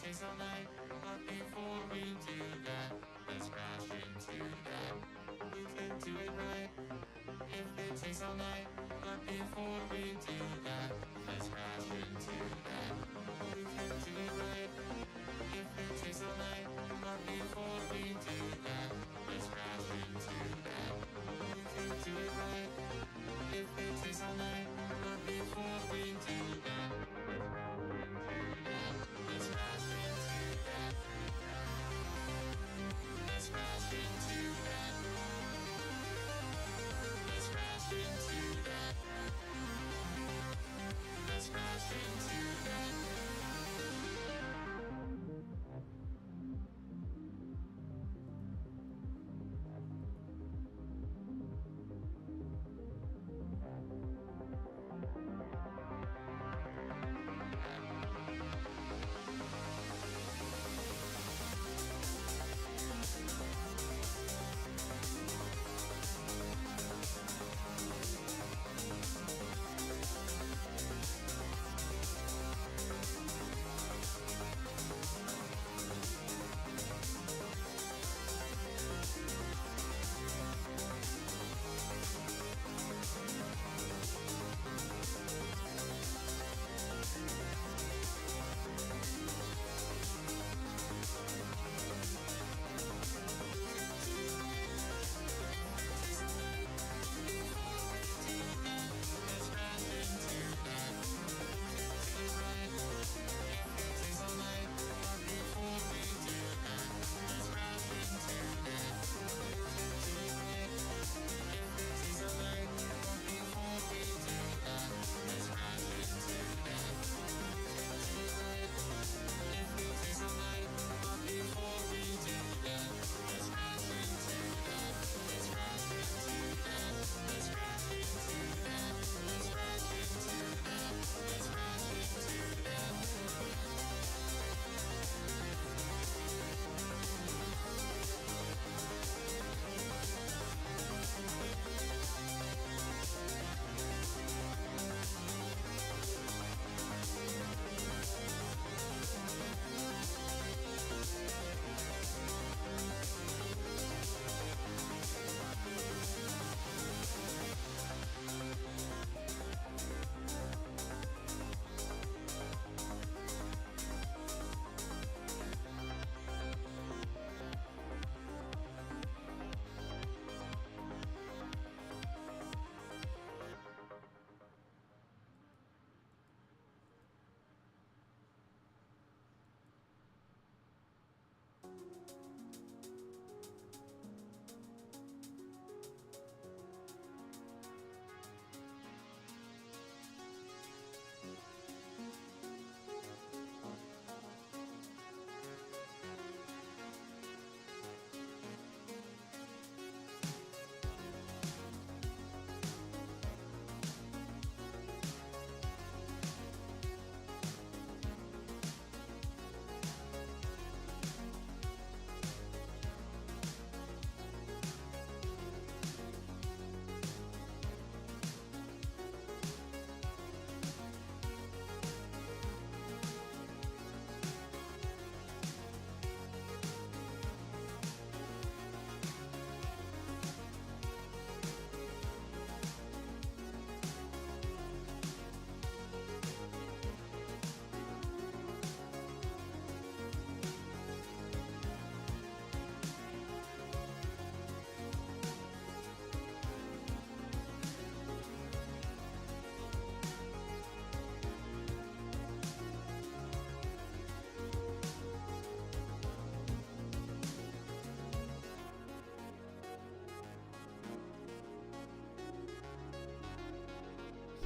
takes all night, but before we do that, let's crash into that. We can do it right. If it takes all night, but before we do that, let's crash into that. We can do it right. If it takes all night, but before we do that, let's crash into that. We can do it right. If it takes all night, but before we do that, let's crash into that. Let's crash into that. Let's crash into that.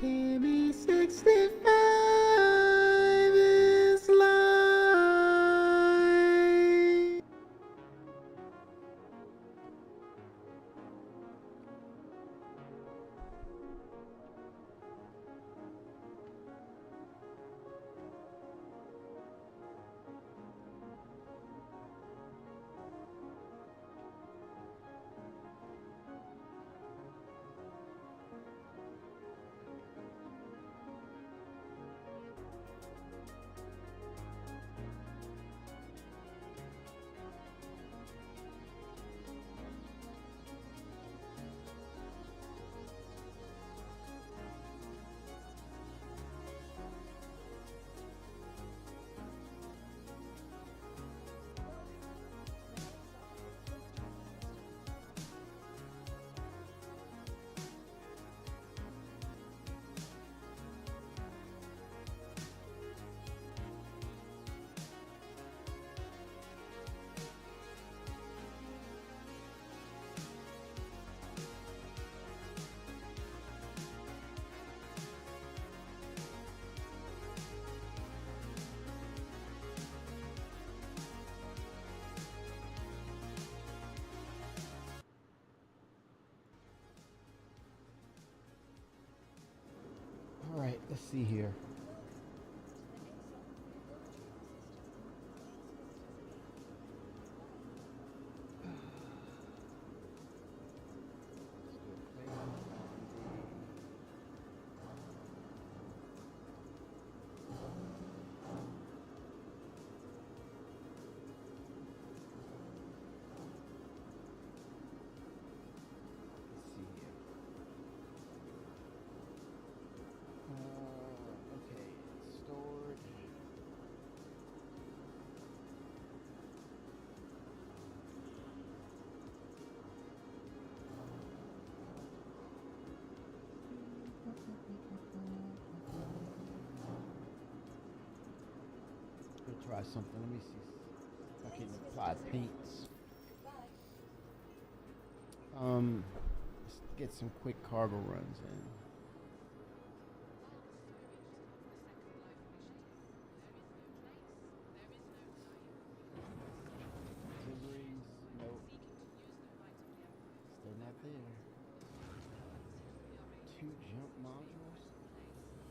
Kimmy 65 is live. All right, let's see here. Let's see here. Okay, stored. Gonna try something. Let me see if I can apply paints. Let's get some quick cargo runs in. Deliveries, nope. Still not there. 2 jump modules?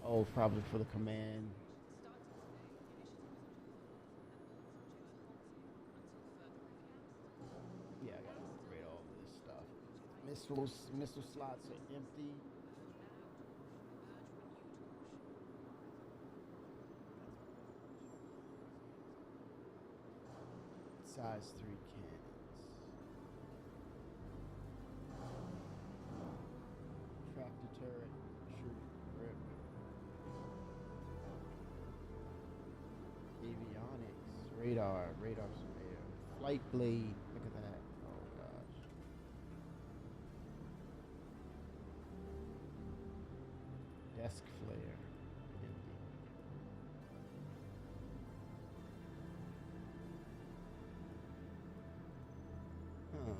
Oh, probably for the command. Yeah, I gotta upgrade all of this stuff. Missile slots are empty. Size 3 cannons. Tractor turret, shooting grip. Avionics, radar surveyor. Flight blade, look at that. Oh gosh. Desk flare, empty. Huh.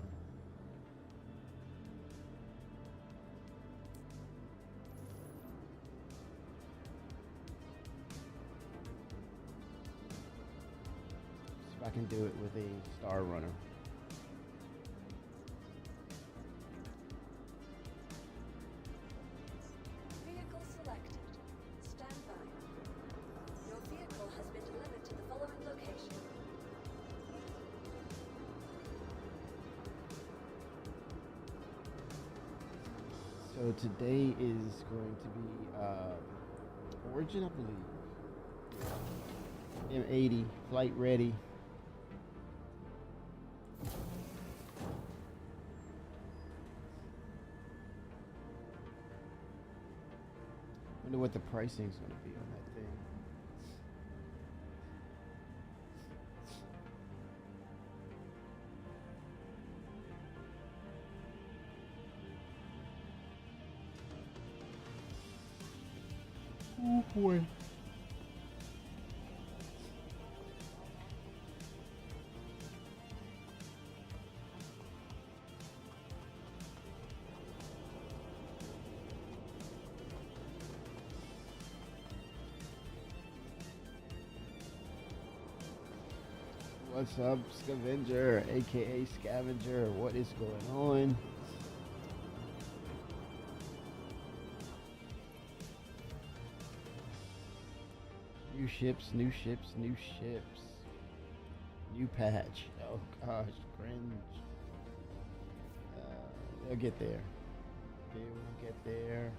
See if I can do it with a Star Runner. Vehicle selected. Stand by. Your vehicle has been delivered to the following location. So today is going to be Origin, I believe. M80, flight ready. Wonder what the pricing's gonna be on that thing. Oh boy. What's up, Scavenger, aka Scavenger? What is going on? New ships, new ships, new ships. New patch. Oh gosh, cringe. They'll get there. They will get there.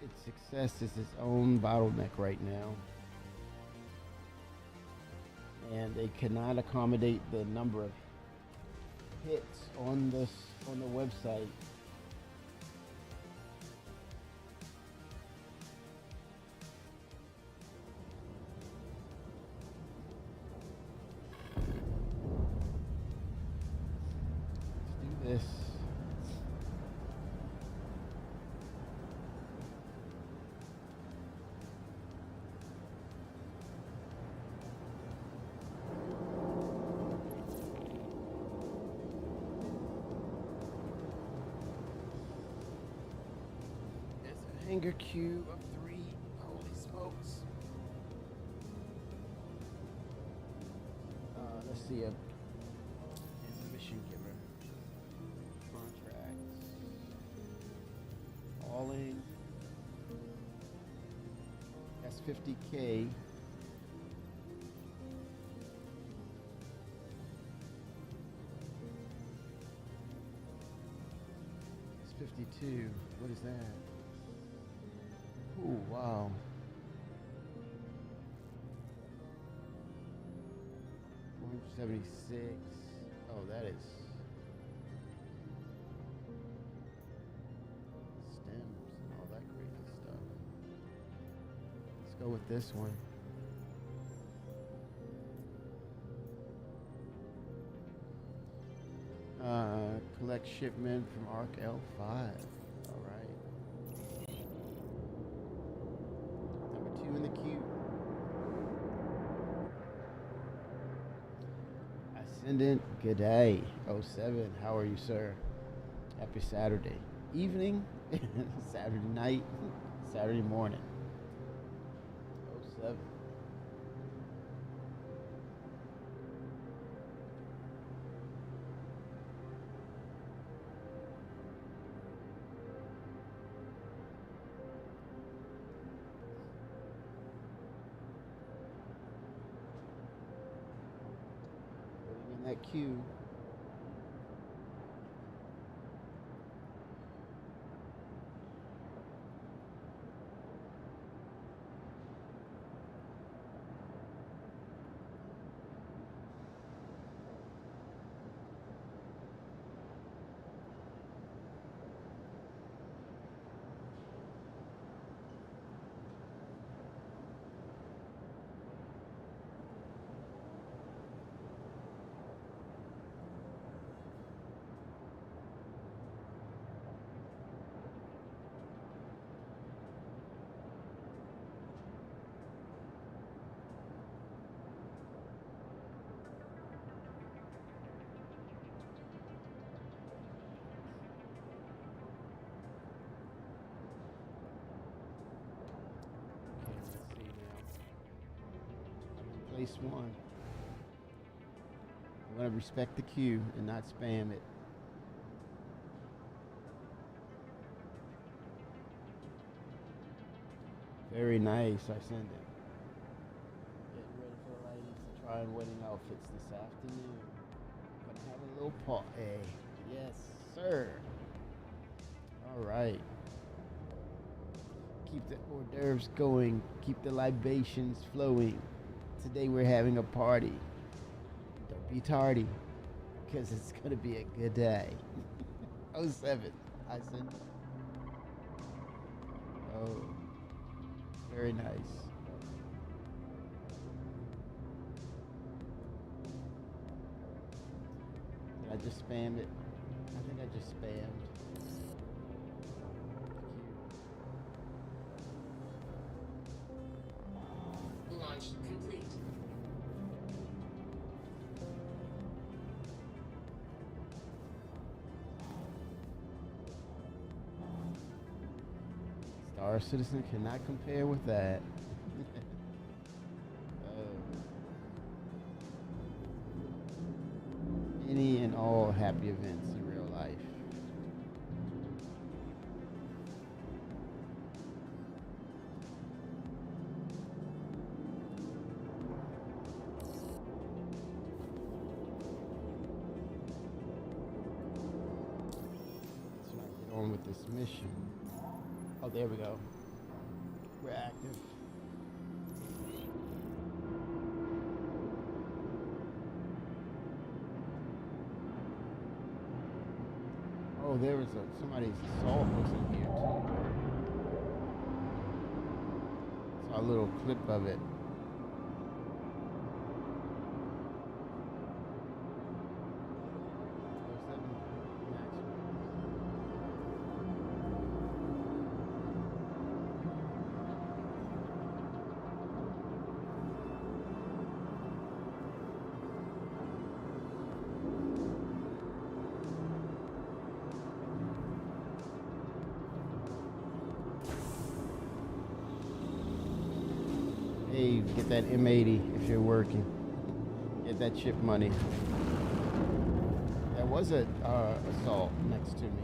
Its success is its own bottleneck right now, and they cannot accommodate the number of hits on the website. Let's do this. Hanger queue of 3. Holy smokes. Let's see. Here's a mission giver. Contracts. Hauling. That's 50K. It's 52. What is that? Oh, wow. $176. Oh, that is stems and all that crazy stuff. Let's go with this one. Collect shipment from Arc L5. All right. Number 2 in the queue. Ascendant, good day. 07, how are you, sir? Happy Saturday evening, Saturday night, Saturday morning. 07. In that queue. Place 1. I'm going to respect the queue and not spam it. Very nice, I send it. Getting ready for the ladies to try on wedding outfits this afternoon. Gonna have a little party. Yes, sir. All right. Keep the hors d'oeuvres going. Keep the libations flowing. Today we're having a party. Don't be tardy, because it's gonna be a good day. 07, I said. Oh, very nice. Did I just spam it? I think I just spammed. Launch complete. Star Citizen cannot compare with that. Any and all happy events in real life. So I get on with this mission. Oh, there we go. We're active. Oh, there was somebody's assault was in here too. Saw a little clip of it. Hey, get that M80 if you're working. Get that chip money. There was a assault next to me.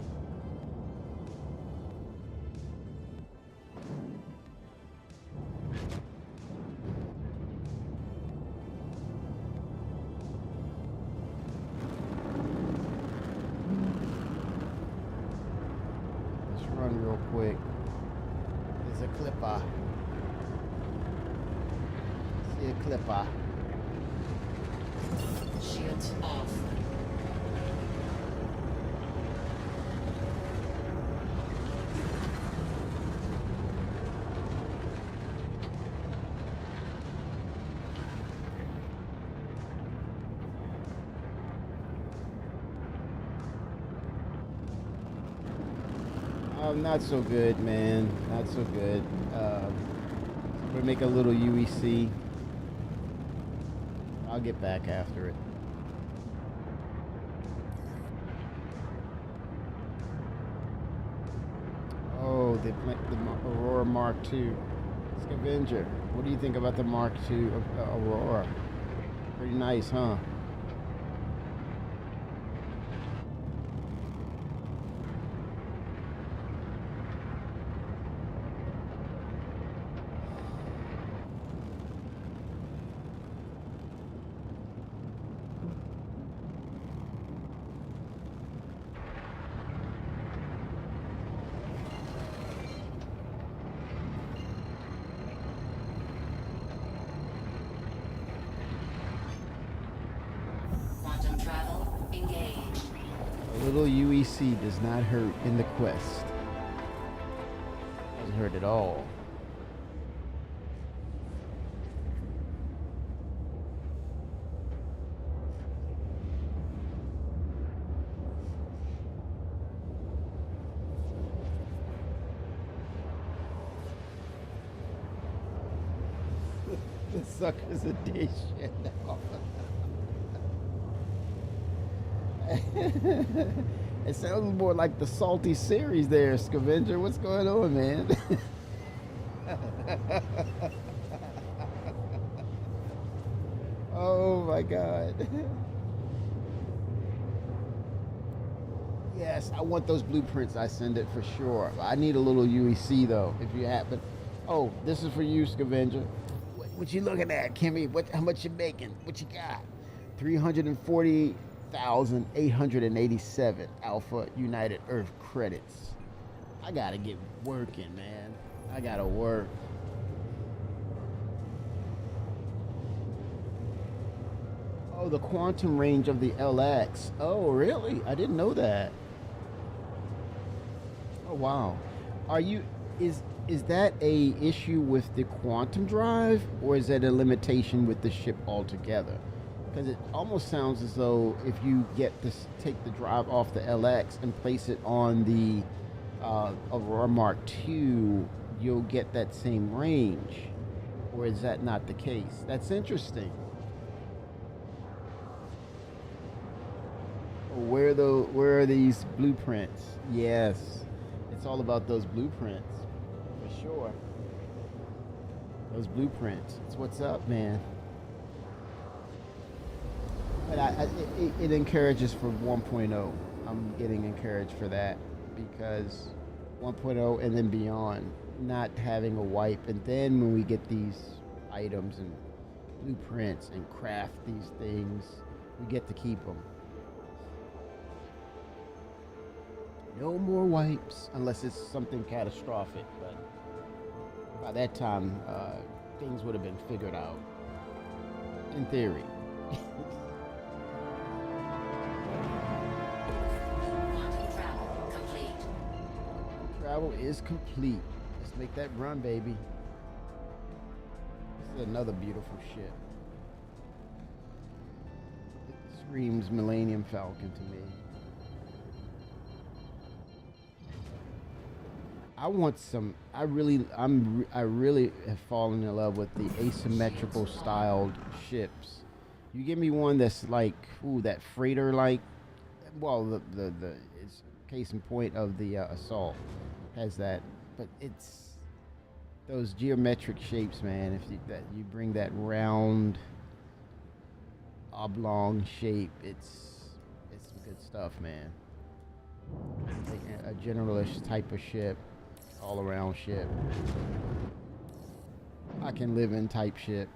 Let's run real quick. There's a clipper. See a clipper. Shields off. Not so good, man. Not so good. We'll make a little UEC. I'll get back after it. Oh, the Aurora Mark II. Scavenger. What do you think about the Mark II Aurora? Pretty nice, huh? Quantum travel engaged. A little UEC does not hurt in the quest. Doesn't hurt at all. The sucker's edition. It sounds more like the Salty series there, Scavenger. What's going on, man? Oh my God. Yes, I want those blueprints. I send it for sure. I need a little UEC though, if you happen. Oh, this is for you, Scavenger. What you looking at, Kimmy? How much you making? What you got? 340,887 Alpha United Earth credits. I gotta get working, man. I gotta work. Oh, the quantum range of the LX. Oh, really? I didn't know that. Oh, wow. Is that a issue with the quantum drive, or is that a limitation with the ship altogether? Because it almost sounds as though if you take the drive off the LX and place it on the Aurora Mark II, you'll get that same range. Or is that not the case? That's interesting. Where are these blueprints? Yes, it's all about those blueprints, for For sure. Those blueprints. It's what's up, man. But it encourages for 1.0. I'm getting encouraged for that because 1.0 and then beyond, not having a wipe. And then when we get these items and blueprints and craft these things, we get to keep them. No more wipes unless it's something catastrophic. But by that time, things would have been figured out. In theory. Quantum travel complete. Travel is complete. Let's make that run, baby. This is another beautiful ship. It screams Millennium Falcon to me. I want some. I really have fallen in love with the asymmetrical styled ships. You give me one that's like, ooh, that freighter like. Well, the it's case in point of the assault has that, but it's those geometric shapes, man. If you bring that round, oblong shape, it's some good stuff, man. Like a generalist type of ship. All around ship. I can live in type ship.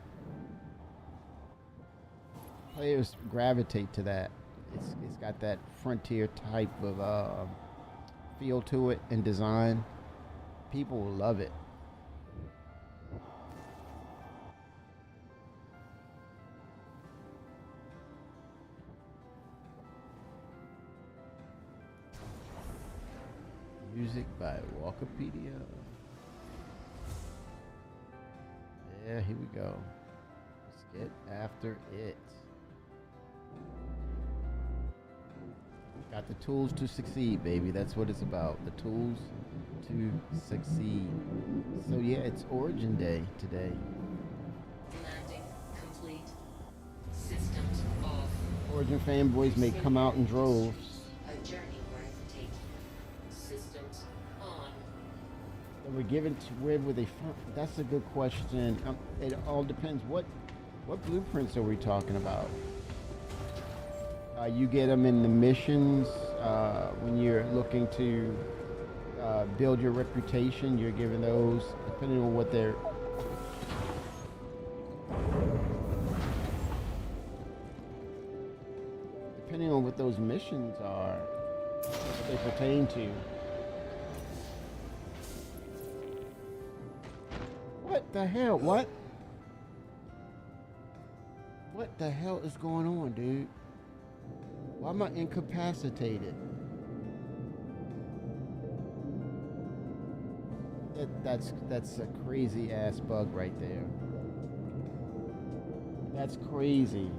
Players gravitate to that. It's got that frontier type of feel to it and design. People will love it. Music by Walkipedia. Yeah, here we go. Let's get after it. Got the tools to succeed, baby. That's what it's about. The tools to succeed. So yeah, it's Origin Day today. Landing complete. Systems off. Origin fanboys may come out in droves. A journey worth taking. Systems on. That we're given to where would they find? That's a good question. It all depends. What blueprints are we talking about? You get them in the missions when you're looking to build your reputation. You're given those depending on what they're. Depending on what those missions are, what they pertain to. What the hell? What? What the hell is going on, dude? Why am I incapacitated? That's a crazy ass bug right there. That's crazy.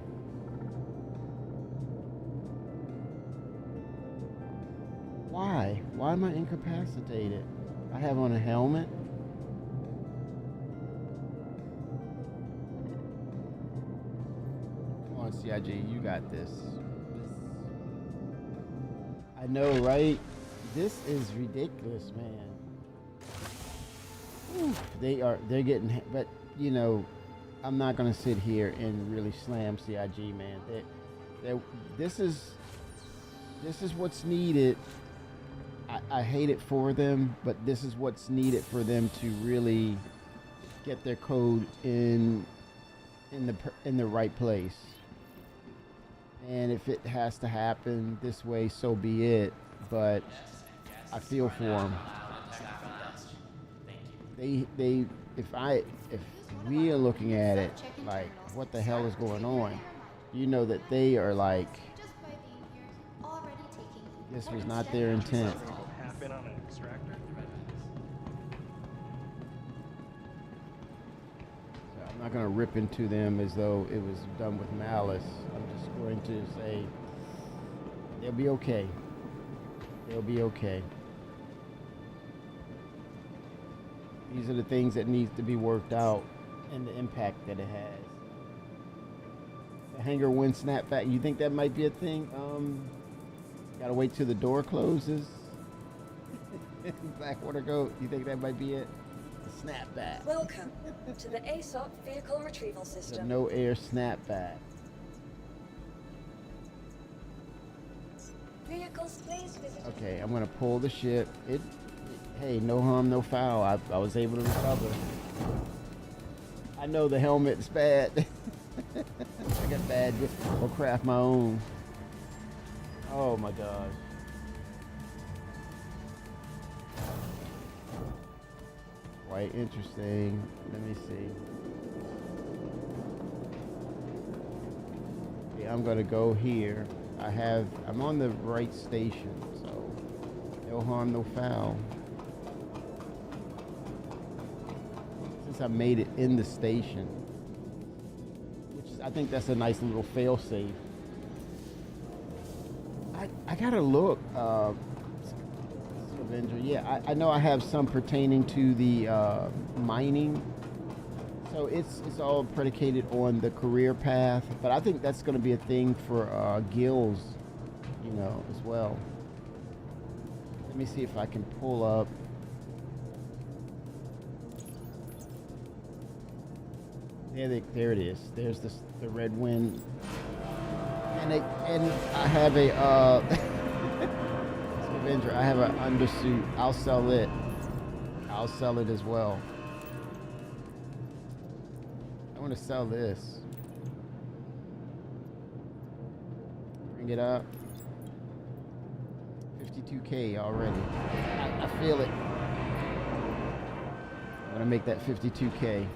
Why? Why am I incapacitated? I have on a helmet. Come on, CIG, you got this. I know, right? This is ridiculous, man. Ooh, they're getting, but you know, I'm not gonna sit here and really slam CIG, man. This is what's needed. I hate it for them, but this is what's needed for them to really get their code in the right place. And if it has to happen this way, so be it. But I feel for them. If we are looking at it like, what the hell is going on? You know that they are like, this was not their intent. I'm not going to rip into them as though it was done with malice. I'm just going to say they'll be okay. They'll be okay. These are the things that needs to be worked out and the impact that it has. The hanger wind snapback, you think that might be a thing? Gotta wait till the door closes. Blackwater goat, you think that might be it? snapback. Welcome to the ASOP vehicle retrieval The system. no air snapback. Vehicles, please visit. Okay, I'm gonna pull the ship. Hey, no harm, no foul. I was able to recover. I know the helmet's bad. I got bad. I'll craft my own. Oh my gosh. Quite interesting. Let me see. Yeah, I'm gonna go here. I'm on the right station, so no harm, no foul. Since I made it in the station, which is, I think that's a nice little fail-safe. I gotta look, Avenger. Yeah, I know I have some pertaining to the mining. So it's all predicated on the career path, but I think that's going to be a thing for guilds, you know, as well. Let me see if I can pull up. There it is. There's the red wind, and I have a Avenger. I have an undersuit. I'll sell it. I'll sell it as well. I want to sell this. Bring it up. 52K already. I feel it. I'm gonna make that 52K.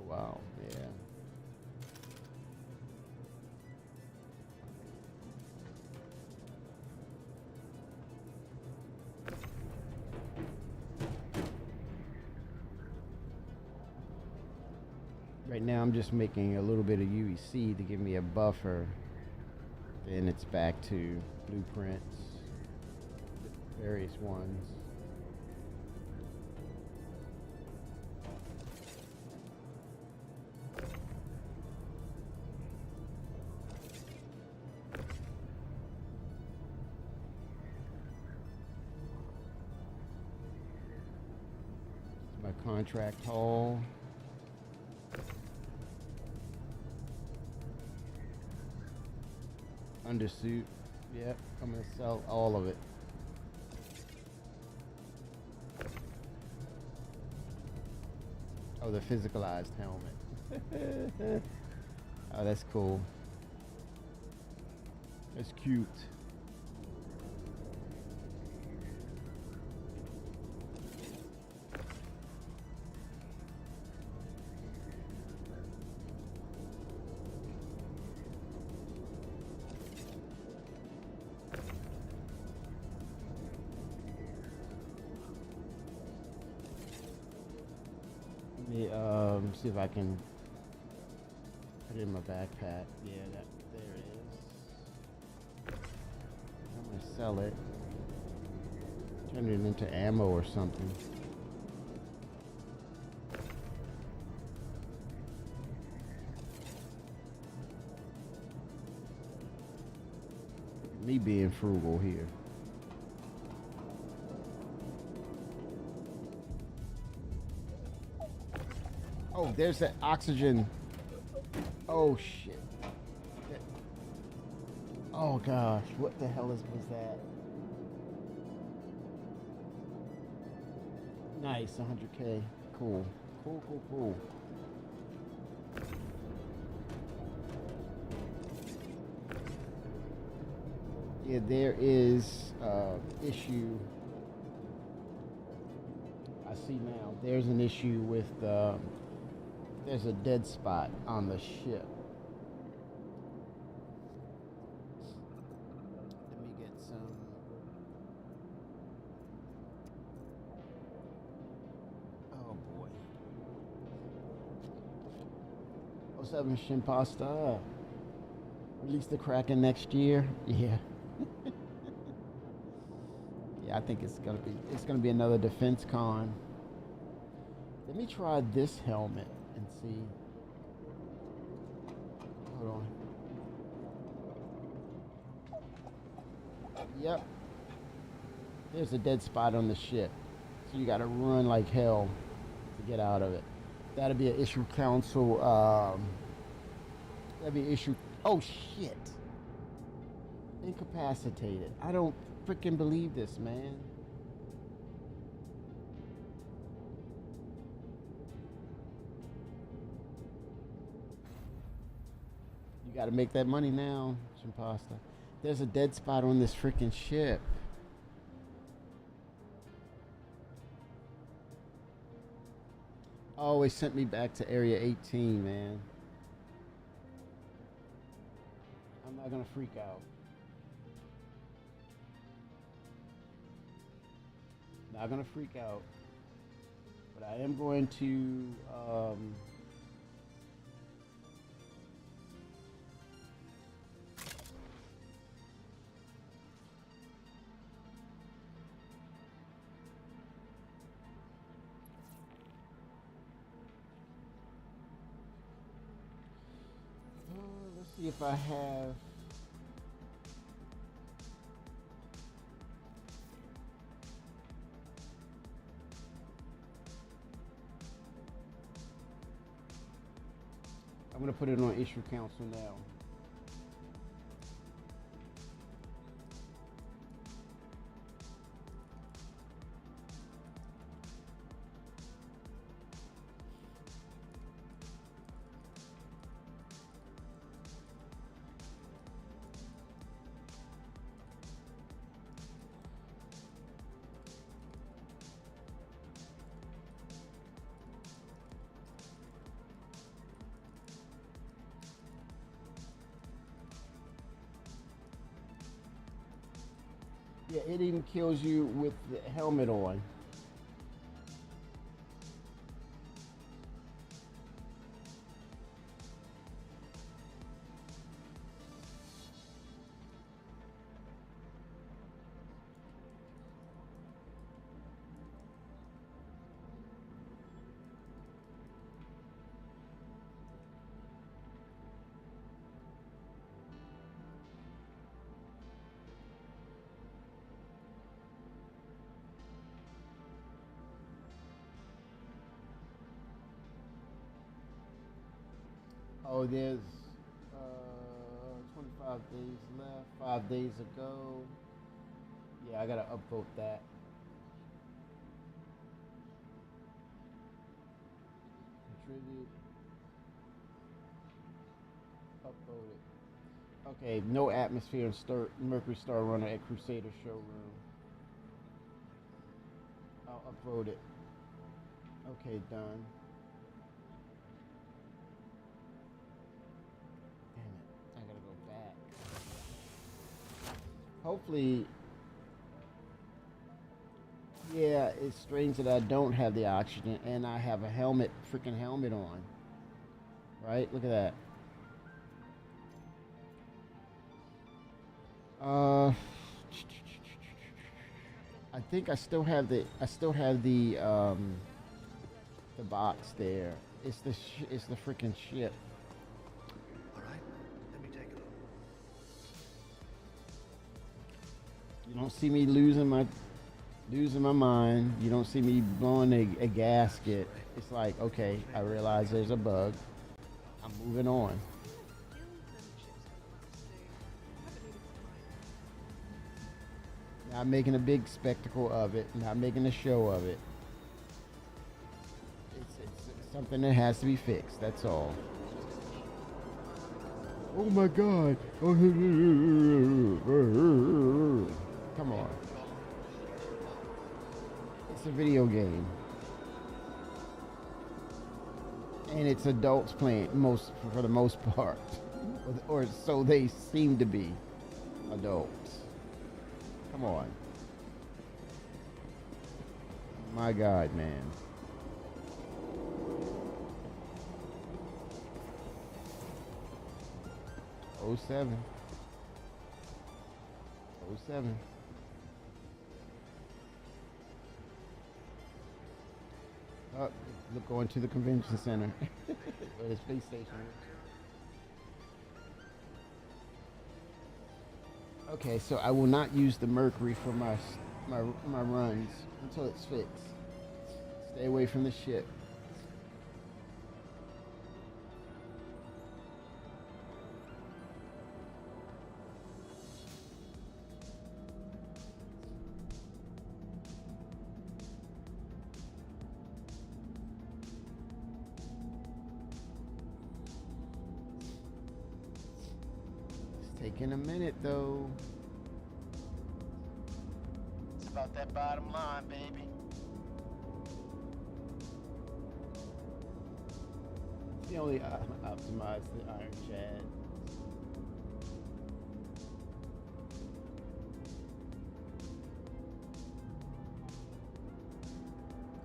Wow, yeah. Right now I'm just making a little bit of UEC to give me a buffer. Then it's back to blueprints, various ones. My contract haul. Undersuit. Yep, I'm gonna sell all of it. Oh, the physicalized helmet. Oh, that's cool. That's cute. See if I can put it in my backpack. Yeah, there it is. I'm gonna sell it. Turn it into ammo or something. Me being frugal here. Oh, there's that oxygen. Oh shit. Oh gosh, what the hell was that? Nice, 100K. Cool. Cool. Yeah, there is issue. I see now. There's an issue with there's a dead spot on the ship. Let me get some. Oh boy. 07 Shinpasta. Release the Kraken next year. Yeah. Yeah, I think it's gonna be another defense con. Let me try this helmet and see. Hold on. Yep. There's a dead spot on the ship. So you gotta run like hell to get out of it. That'll be an issue council. That'll be issue. Oh shit! Incapacitated. I don't freaking believe this, man. You gotta make that money now, Chimpasta. There's a dead spot on this freaking ship. Oh, it sent me back to Area 18, man. I'm not gonna freak out. Not gonna freak out. But I am going to let's see if I have. I'm gonna put it on issue council now. Yeah, it even kills you with the helmet on. Oh, there's 25 days left. 5 days ago. Yeah, I gotta upvote that. Contribute. Upvote it. Okay, no atmosphere in Mercury Star Runner at Crusader Showroom. I'll upvote it. Okay, done. I gotta go back. Hopefully, yeah, it's strange that I don't have the oxygen and I have a helmet, freaking helmet on. Right? Look at that. I think I still have the box there. It's the freaking ship. All right, let me take a look. You don't see me losing my mind. You don't see me blowing a gasket. It's like, okay, I realize there's a bug. I'm moving on. Not making a big spectacle of it. Not making a show of it. It's something that has to be fixed. That's all. Oh my God. Come on. It's a video game. And it's adults playing for the most part. Or so they seem to be adults. Come on. My God, man. Oh 07. 07. Oh, look, going to the convention center. Or the space station. Okay, so I will not use the mercury for my runs until it's fixed. Stay away from the ship. It's taking a minute though. It's about that bottom line, baby. They only optimize the Iron Chad.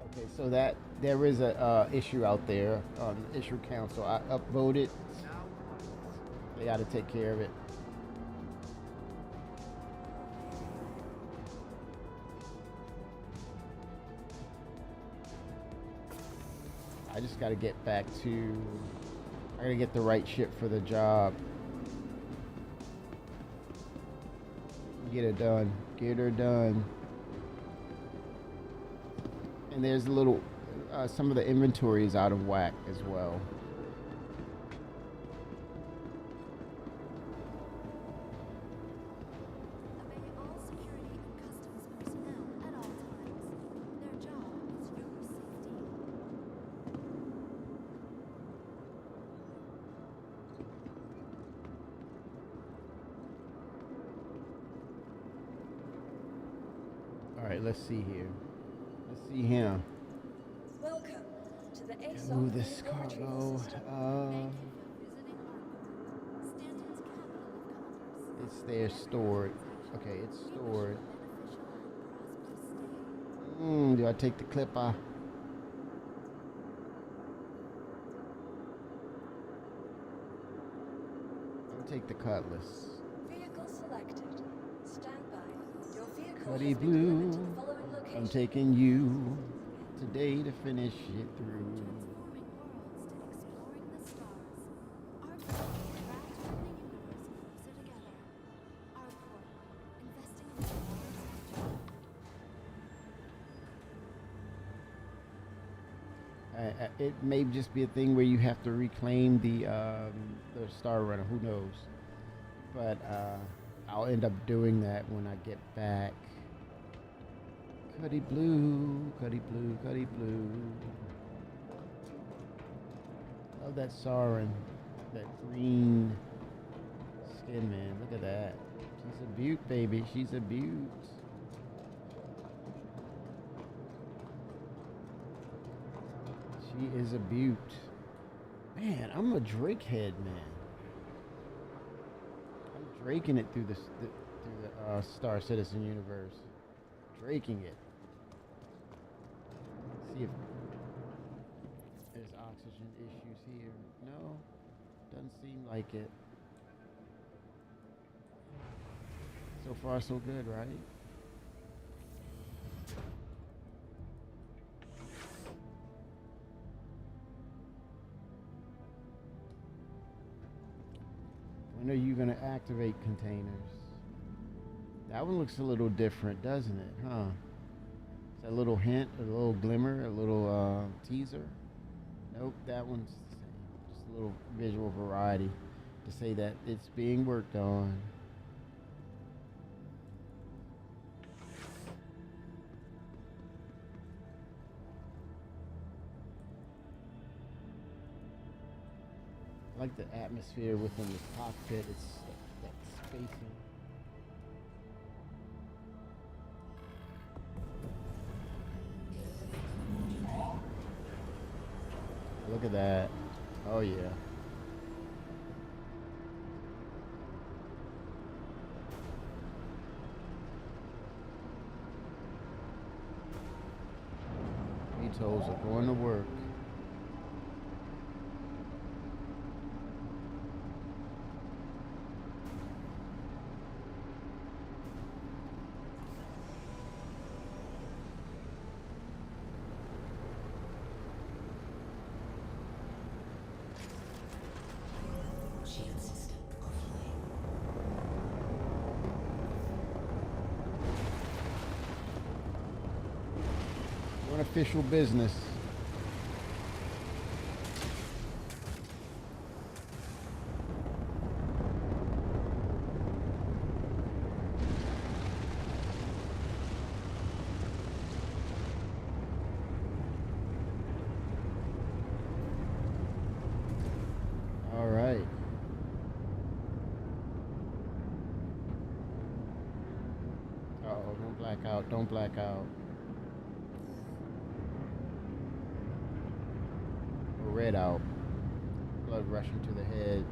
Okay, so that there is a issue out there on the issue council. I upvoted. They got to take care of it. I just got to get back to. I got to get the right ship for the job. Get it done. Get her done. And there's a little. Some of the inventory is out of whack as well. Obey all security and customs personnel at all times. Their job is your safety. All right, let's see here. Let's see him. Welcome to the ASOP Ooh, this Laboratory cargo. System. Thank you for visiting Arcor, Stanton's capital of commerce. It's there stored. Okay, it's stored. Do I take the clipper? I'll take the cutlass. Vehicle selected. Stand by. Your vehicle Cuddy has been delivered to Blue, the following location. I'm taking you today to finish it through. Transforming worlds to exploring the stars. Arcor, fast-moving universe closer together. Arcor, investing in the world's future. It may just be a thing where you have to reclaim the Star Runner. Who knows? But I'll end up doing that when I get back. Cuddy Blue, Cuddy Blue, Cuddy Blue. Love that Sauron, that green skin, man. Look at that. She's a beaut, baby. She's a beaut. She is a beaut. Man, I'm a Drake head, man. I'm draking it through the Star Citizen universe. Draking it. See if there's oxygen issues here. No, doesn't seem like it. So far, so good, right? When are you going to activate containers? That one looks a little different, doesn't it? Huh? Is that a little hint, a little glimmer, a little teaser? Nope, that one's the same. Just a little visual variety to say that it's being worked on. I like the atmosphere within the cockpit. It's that spacing. Look at that. Oh yeah. VTOLs are going to work. Shield system offline. official business. All right. Uh-oh, don't black out. Don't black out. Or red out. Blood rushing to the head.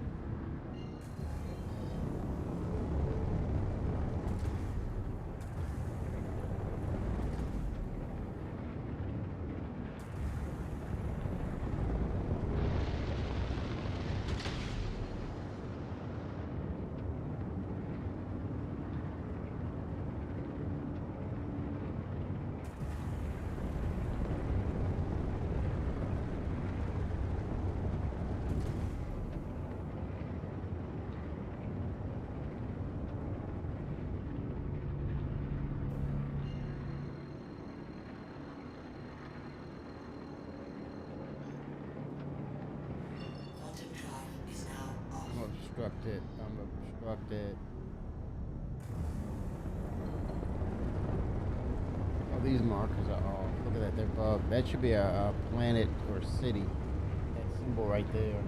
Quantum drive is now off. I'm obstructed. I'm obstructed. Oh, these markers are off. Look at that. They're above. That should be a planet or city. That symbol right there.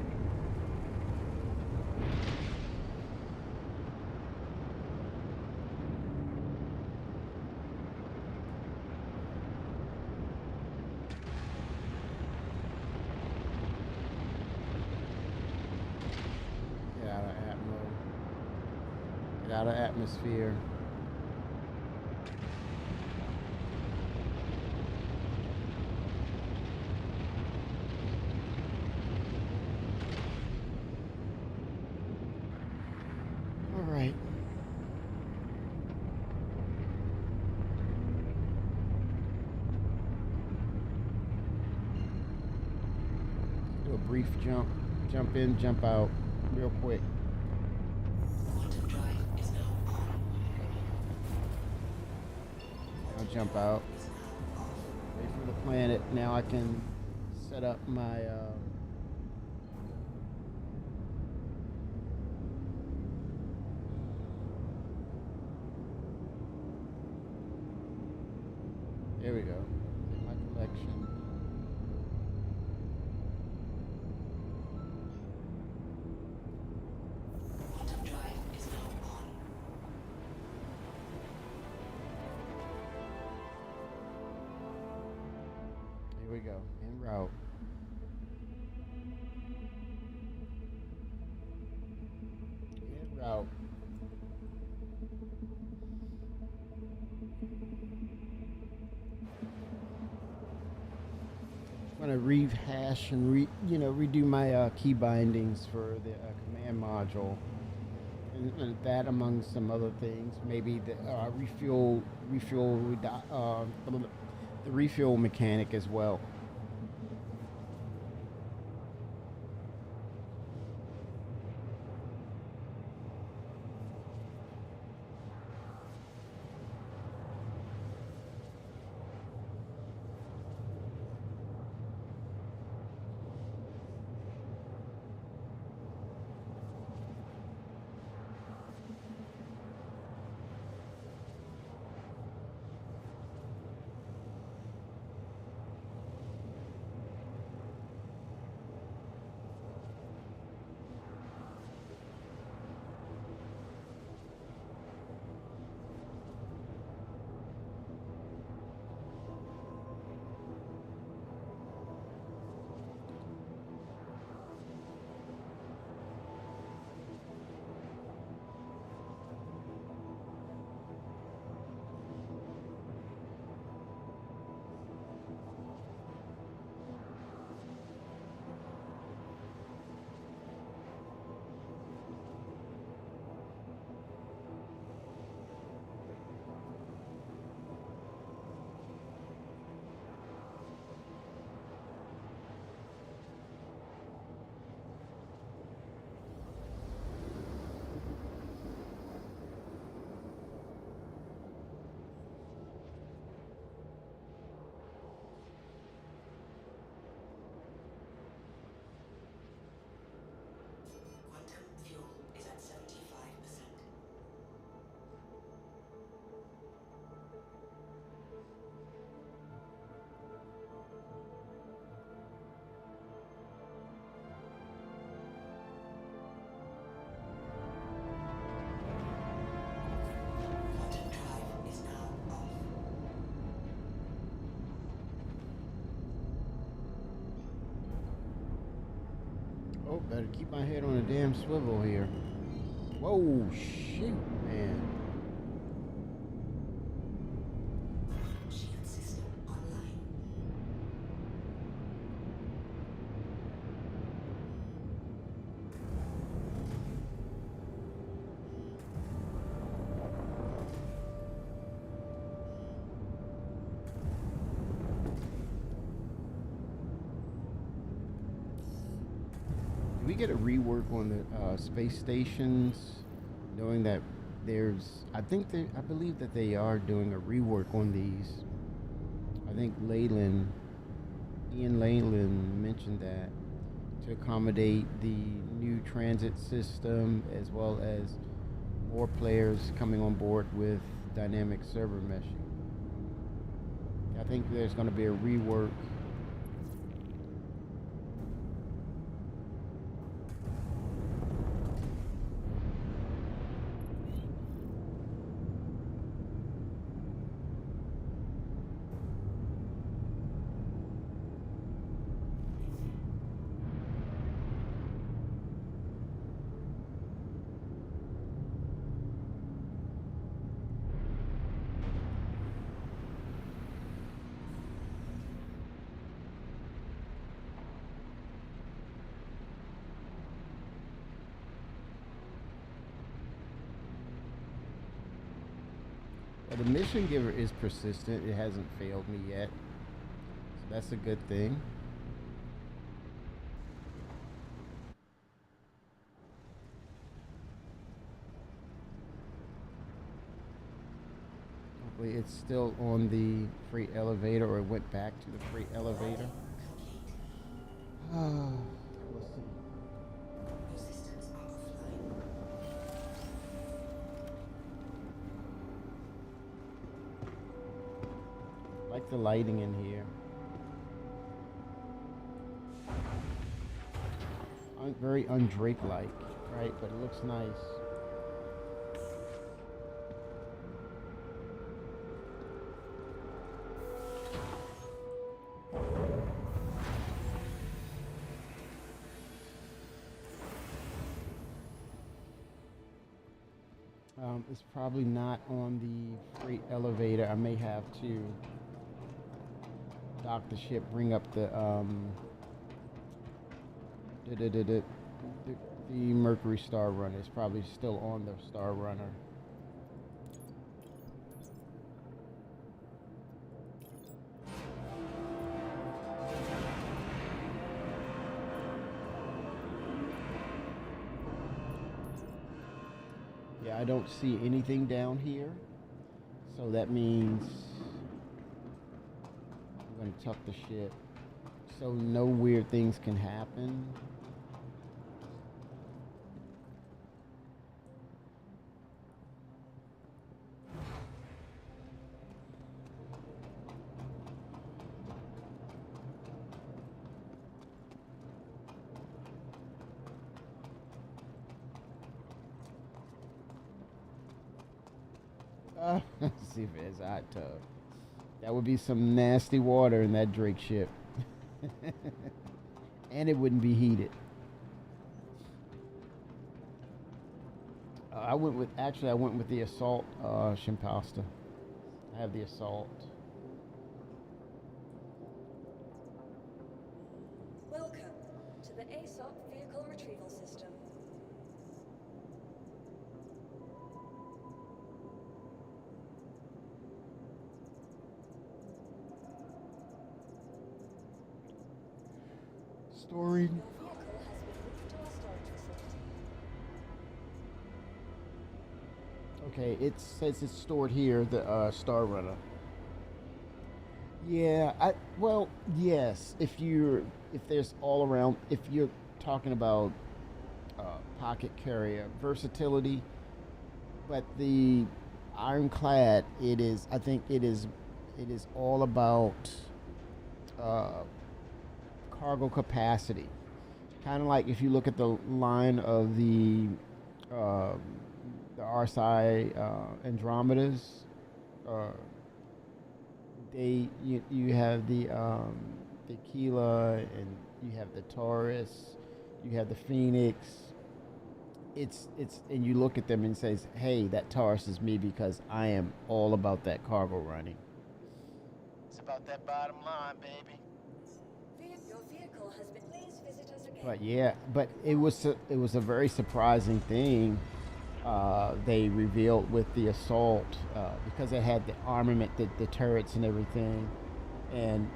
Get out of atmo. Get out of atmosphere. All right. Do a brief jump. Jump in, jump out. Real quick. Quantum drive is now on. I'll jump out. Wait for the planet. Now I can set up my there we go. In my collection. Quantum drive is now on. Here we go. En route. En route. I'm gonna rehash and redo my key bindings for the command module, and that among some other things. Maybe the the refuel mechanic as well. Oh, better keep my head on a damn swivel here. Whoa, shoot, man. Shield system online. Do we get a rework on the space stations? Knowing that there's, I believe that they are doing a rework on these. I think Ian Leyland mentioned that to accommodate the new transit system as well as more players coming on board with dynamic server meshing. I think there's going to be a rework. Well, the mission giver is persistent. It hasn't failed me yet. So that's a good thing. Hopefully it's still on the freight elevator, or it went back to the freight elevator. We'll see. Your systems are offline. Like the lighting in here. Very Undrake-like, right? But it looks nice. It's probably not on the freight elevator. I may have to dock the ship, bring up the Mercury Star Runner. It's probably still on the Star Runner. Yeah, I don't see anything down here, so that means I'm gonna tuck the ship so no weird things can happen. Let's see if there's a hot tub. That would be some nasty water in that Drake ship. And it wouldn't be heated. I went with the Assault Shimpasta. I have the Assault. Welcome to the ASOP Vehicle Retrieval System. Storing. Your vehicle has been moved to our storage facility. Okay, it says it's stored here, the Star Runner. Yeah, yes. If there's all around, if you're talking about pocket carrier versatility, but the Ironclad, I think it is all about cargo capacity. Kind of like if you look at the line of the RSI Andromedas, you have the Aquila, and you have the Taurus, You have the Phoenix. It's and you look at them and says, "Hey, that Taurus is me because I am all about that cargo running." It's about that bottom line, baby. Your vehicle has been. Please visit us again. But yeah, but it was a very surprising thing they revealed with the assault because it had the armament, the turrets and everything, and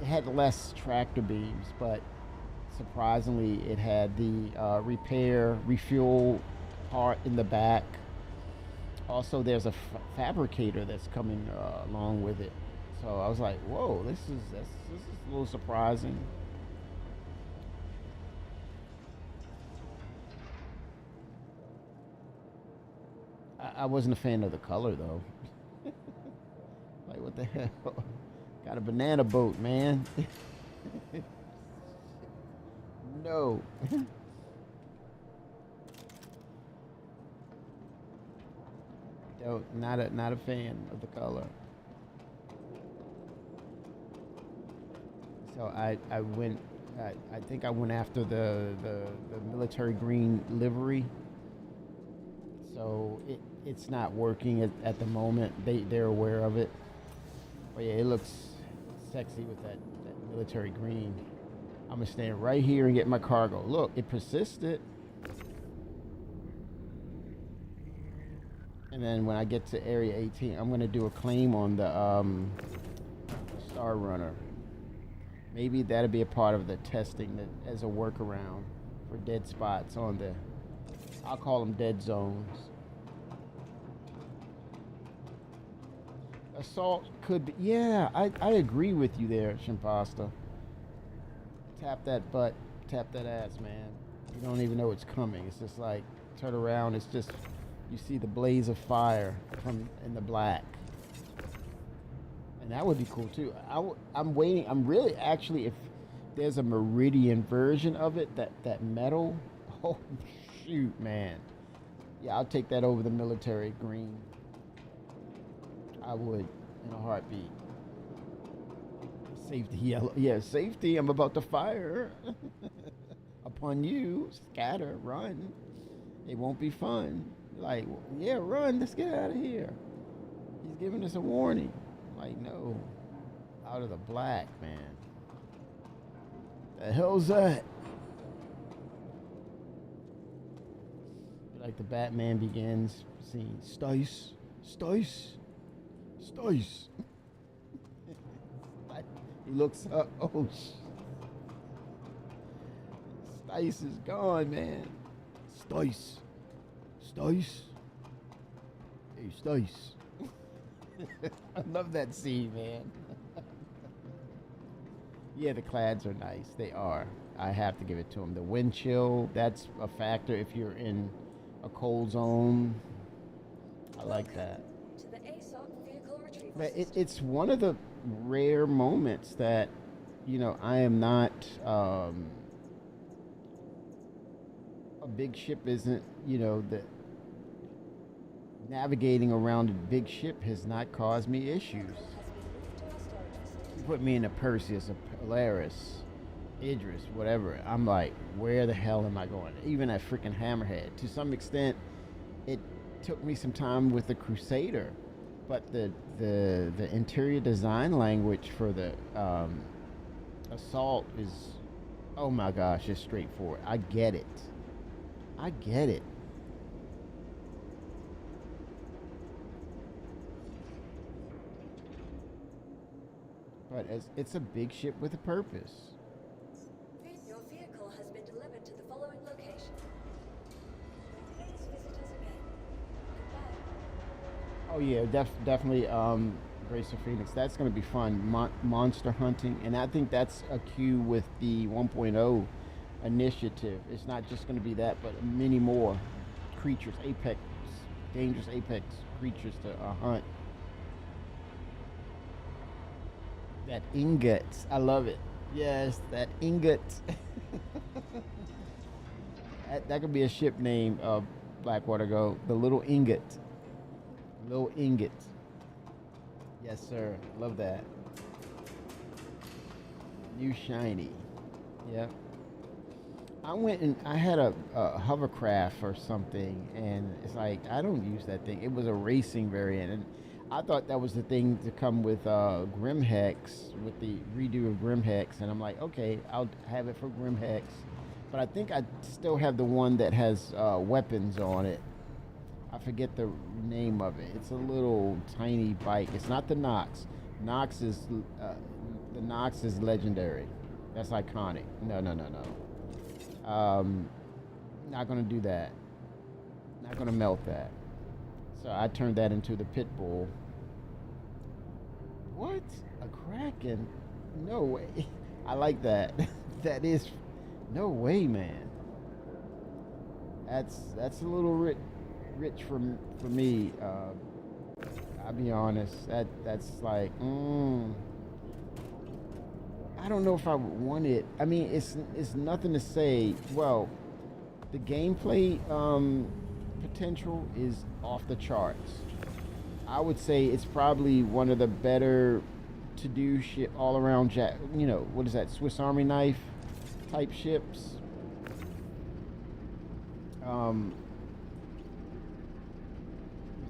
it had less tractor beams, but surprisingly it had the refuel part in the back. Also, there's a fabricator that's coming along with it. So I was like, whoa, this is a little surprising. I wasn't a fan of the color though. Like, what the hell? Got a banana boat, man. No. Not a fan of the color. So I went. I think I went after the military green livery. So it's not working at the moment. They're aware of it. But yeah, it looks sexy with that military green. I'm gonna stand right here and get my cargo. Look, it persisted. And then when I get to Area 18, I'm gonna do a claim on the Star Runner. Maybe that'll be a part of the testing that as a workaround for dead spots on the, I'll call them dead zones. Assault could be, yeah, I agree with you there, Shimpasta. Tap that butt, tap that ass, man. You don't even know it's coming. It's just like, turn around, it's just, you see the blaze of fire from in the black. And that would be cool too. I'm waiting, I'm really, actually, if there's a Meridian version of it, that metal, oh shoot, man. Yeah, I'll take that over the military green. I would, in a heartbeat. Safety yellow. Yeah, safety. I'm about to fire upon you. Scatter, run. It won't be fun. Like, yeah, run. Let's get out of here. He's giving us a warning. Like, no. Out of the black, man. The hell's that? Like the Batman Begins scene. Stice. Stice. Stice. He looks up. Oh, Stice is gone, man. Stice. Stice. Hey, Stice. I love that scene, man. Yeah, the clads are nice. They are. I have to give it to them. The wind chill, that's a factor if you're in a cold zone. I like that. To the ASOC vehicle retrieval But system. it's one of the rare moments that, you know, I am not, a big ship isn't, you know, the navigating around a big ship has not caused me issues. Has been moved to our storage facility. You put me in a Perseus, a Polaris, Idris, whatever. I'm like, where the hell am I going? Even at freaking Hammerhead. To some extent, it took me some time with the Crusader, but the interior design language for the Assault is, oh my gosh, it's straightforward. I get it. I get it. But it's a big ship with a purpose. Your vehicle has been delivered to the following location. Please visit us again. Goodbye. Oh yeah, definitely. Grace of Phoenix. That's going to be fun. Monster hunting, and I think that's a cue with the 1.0 initiative. It's not just going to be that, but many more creatures, apex, dangerous apex creatures to hunt. That ingot, I love it. Yes, that ingot. that could be a ship name. Blackwater Go. The little ingot. Little ingot. Yes, sir. Love that. New shiny. Yep. I went and I had a hovercraft or something, and it's like I don't use that thing. It was a racing variant, and I thought that was the thing to come with Grimhex, with the redo of Grimhex, and I'm like, okay, I'll have it for Grimhex, but I think I still have the one that has weapons on it. I forget the name of it. It's a little tiny bike. It's not the Nox. Nox is the Nox is legendary. That's iconic. No, no, no, no. Not gonna do that. Not gonna melt that. So I turned that into the pit bull. What? A Kraken? No way. I like that. That is no way, man. That's a little rich for me. I'll be honest. That's like I don't know if I would want it. I mean, it's nothing to say. Well, the gameplay potential is off the charts. I would say it's probably one of the better to do ship all around. You know, what is that? Swiss Army knife type ships.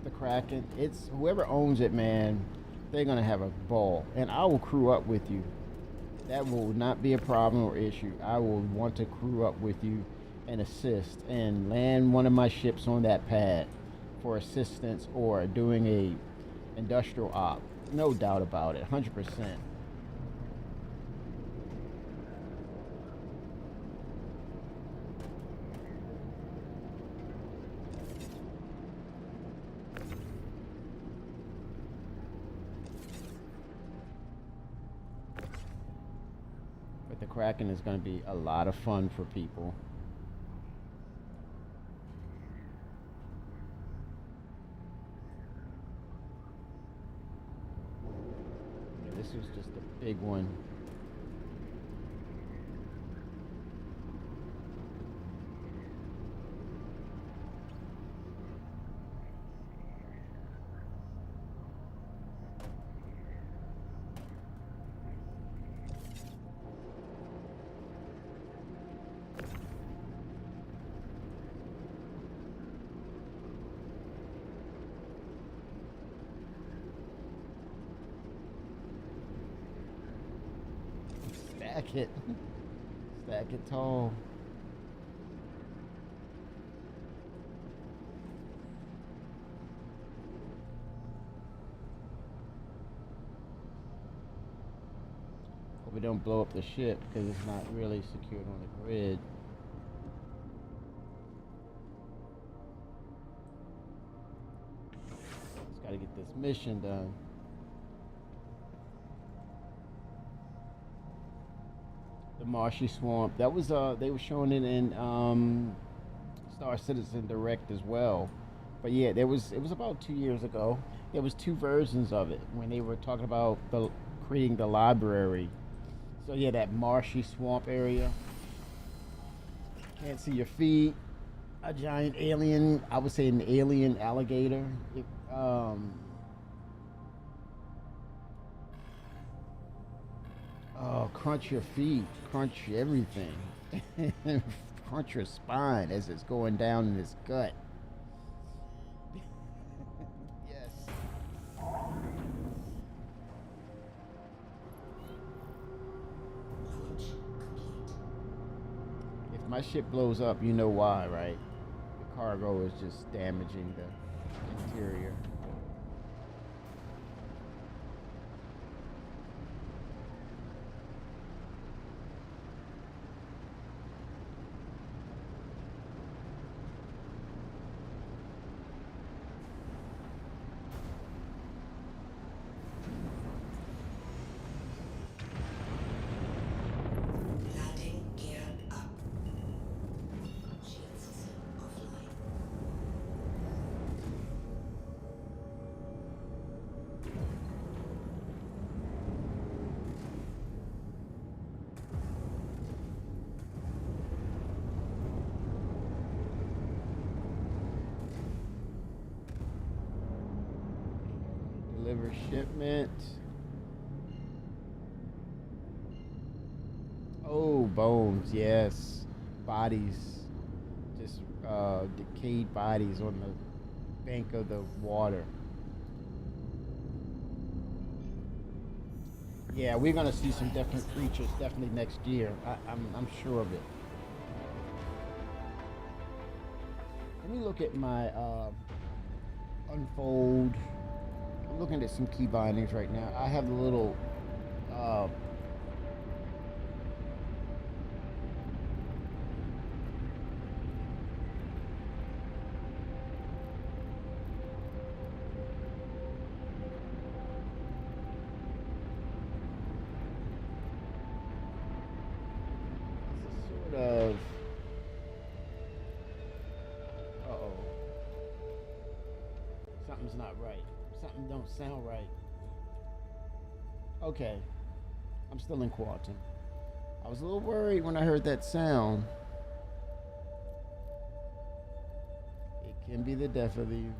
The Kraken. It's whoever owns it, man. They're gonna have a ball, and I will crew up with you. That will not be a problem or issue. I will want to crew up with you and assist and land one of my ships on that pad for assistance or doing a industrial op. No doubt about it, 100%. But the Kraken is going to be a lot of fun for people. Yeah, this was just a big one. Stack it. Stack it tall. Hope we don't blow up the ship because it's not really secured on the grid. Just gotta get this mission done. The Marshy Swamp. That was they were showing it in Star Citizen Direct as well. But yeah, it was about 2 years ago. There was two versions of it when they were talking about creating the library. So yeah, that marshy swamp area. Can't see your feet. A giant alien, I would say an alien alligator. Oh, crunch your feet, crunch everything. Crunch your spine as it's going down in his gut. Yes. If my ship blows up, you know why, right? The cargo is just damaging the interior. Landing gear up. Shield system offline. Deliver shipment. Oh, bones, yes. bodies, just decayed bodies on the bank of the water. Yeah, we're gonna see some different creatures definitely next year. I'm sure of it. Let me look at my unfold. I'm looking at some key bindings right now. I have the little sort of. Uh-oh. Something's not right. Something don't sound right. Okay. I'm still in quantum. I was a little worried when I heard that sound. It can be the death of you.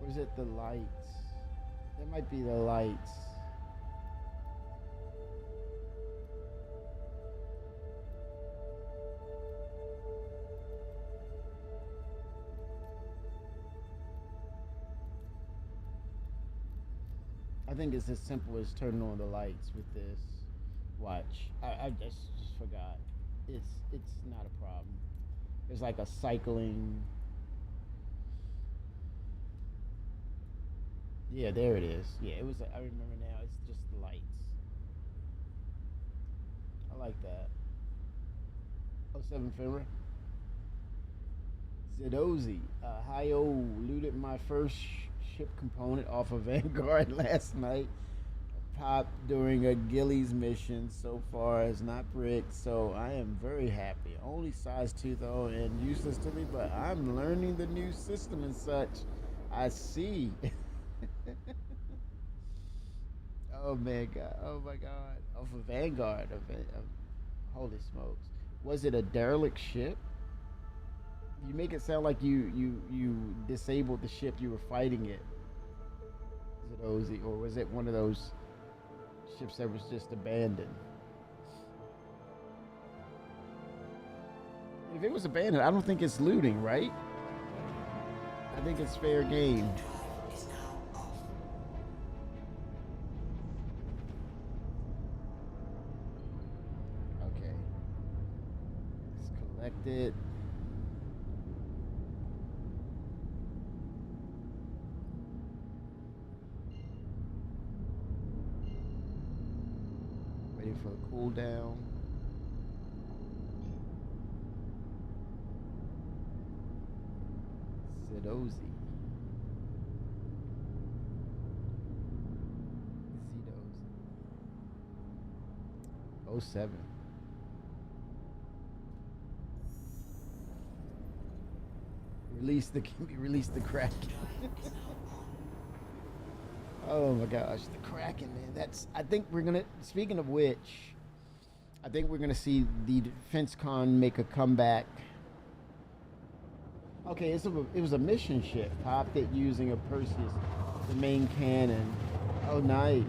Or is it the lights? That might be the lights. I think it's as simple as turning on the lights with this. Watch. I just forgot. It's not a problem. It's like a cycling. Yeah, there it is. Yeah, it was. I remember now. It's just the lights. I like that. 07 Finra. Zidozi. Hi-yo, looted my first ship component off of Vanguard last night. Popped during a Gillies mission. So far has not bricked, so I am very happy. Only size 2 though, and useless to me, but I'm learning the new system and such. I see. Oh man, God! Oh my God! Off of Vanguard, holy smokes! Was it a derelict ship? You make it sound like you disabled the ship you were fighting it. Is it Ozzy, or was it one of those ships that was just abandoned? If it was abandoned, I don't think it's looting, right? I think it's fair game. Okay. Let's collect it. Waiting for the cooldown. Zidozi. Zidozi. 07. Release the Kraken. Oh my gosh, the Kraken, man. I think we're gonna, speaking of which, I think we're gonna see the Defense Con make a comeback. Okay, it was a mission ship. Popped it using a Perseus, the main cannon. Oh, nice.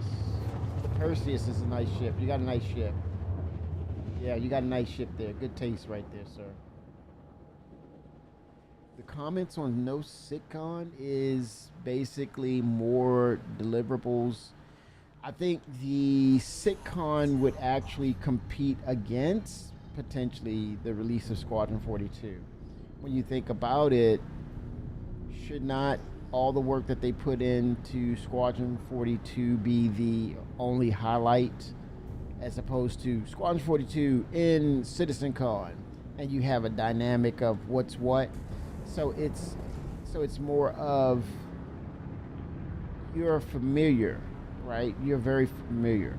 The Perseus is a nice ship. You got a nice ship. Yeah, you got a nice ship there. Good taste right there, sir. The comments on No Sitcon is basically more deliverables. I think the Sitcon would actually compete against potentially the release of Squadron 42. When you think about it, should not all the work that they put into Squadron 42 be the only highlight, as opposed to Squadron 42 in CitizenCon, and you have a dynamic of what's what? So it's more of, you're familiar, right? You're very familiar.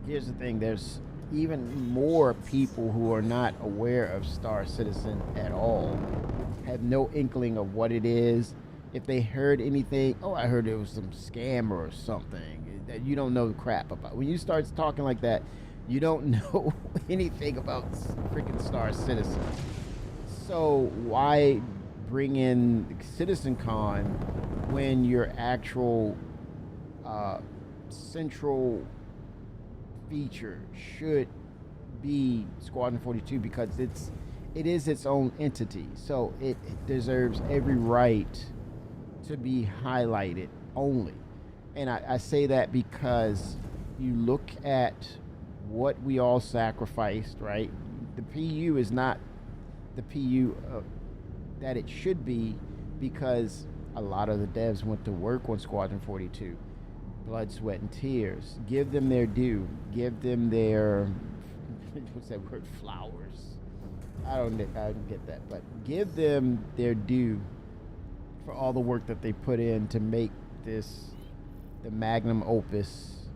Here's the thing, there's even more people who are not aware of Star Citizen at all, have no inkling of what it is. If they heard anything, oh, I heard it was some scam or something that you don't know crap about. When you start talking like that, you don't know anything about freaking Star Citizen. So why bring in CitizenCon when your actual central feature should be Squadron 42 because it is its own entity. So it deserves every right to be highlighted only. And I say that because you look at what we all sacrificed, right? The PU is not the PU that it should be because a lot of the devs went to work on Squadron 42. Blood, sweat, and tears. Give them their due. Give them their, what's that word, flowers. I don't get that, but give them their due for all the work that they put in to make this the magnum opus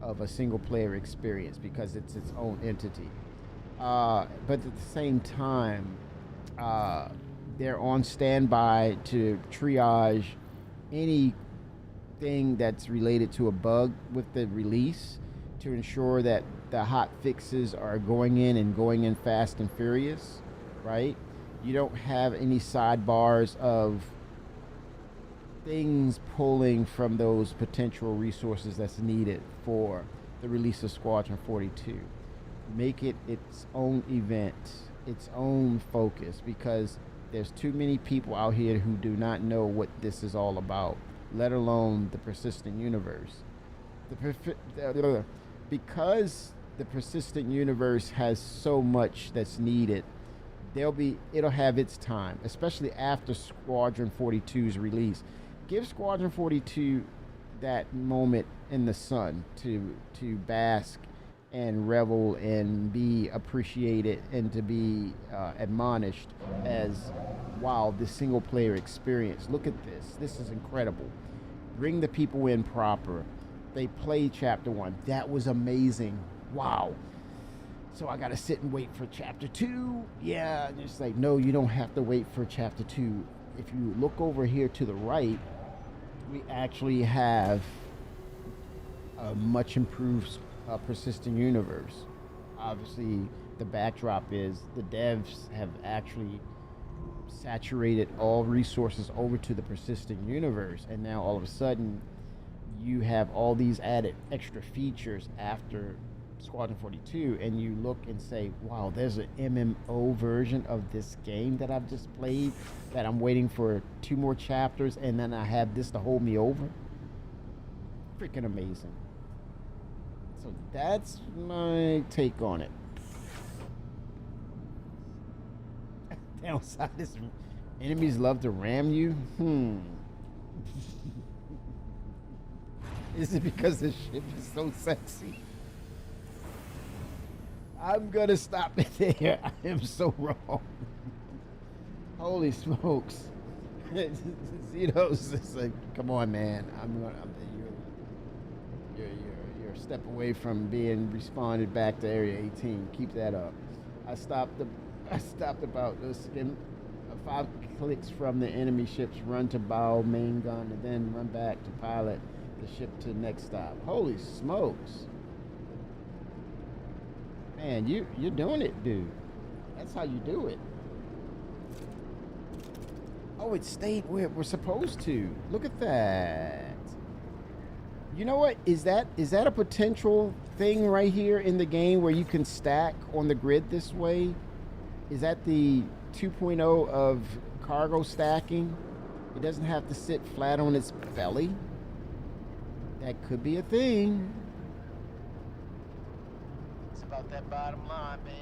of a single player experience because it's its own entity. But at the same time, they're on standby to triage anything that's related to a bug with the release to ensure that the hot fixes are going in fast and furious, right? You don't have any sidebars of things pulling from those potential resources that's needed for the release of Squadron 42. Make it its own event, its own focus, because there's too many people out here who do not know what this is all about, let alone the persistent universe. Because the persistent universe has so much that's needed, it'll have its time, especially after Squadron 42's release. Give Squadron 42 that moment in the sun to bask and revel and be appreciated and to be admonished as, wow, this single player experience. Look at this. This is incredible. Bring the people in proper. They played Chapter 1. That was amazing. Wow. So I got to sit and wait for Chapter 2. Yeah. And it's like, no, you don't have to wait for Chapter 2. If you look over here to the right, we actually have a much improved persistent universe. Obviously, the backdrop is the devs have actually saturated all resources over to the persistent universe, and now all of a sudden you have all these added extra features after Squadron 42, and you look and say, wow, there's an MMO version of this game that I've just played that I'm waiting for 2 more chapters, and then I have this to hold me over. Freaking amazing. So that's my take on it. Downside is enemies love to ram you. Is it because this ship is so sexy? I'm gonna stop it there. I am so wrong. Holy smokes. Zito's just like, come on, man. You're a step away from being responded back to Area 18. Keep that up. I stopped about 5 clicks from the enemy ships, run to bow, main gun, and then run back to pilot the ship to next stop. Holy smokes. Man, you're doing it, dude. That's how you do it. Oh, it stayed where we're supposed to. Look at that. You know what? Is that a potential thing right here in the game where you can stack on the grid this way? Is that the 2.0 of cargo stacking? It doesn't have to sit flat on its belly. That could be a thing. It's about that bottom line, baby.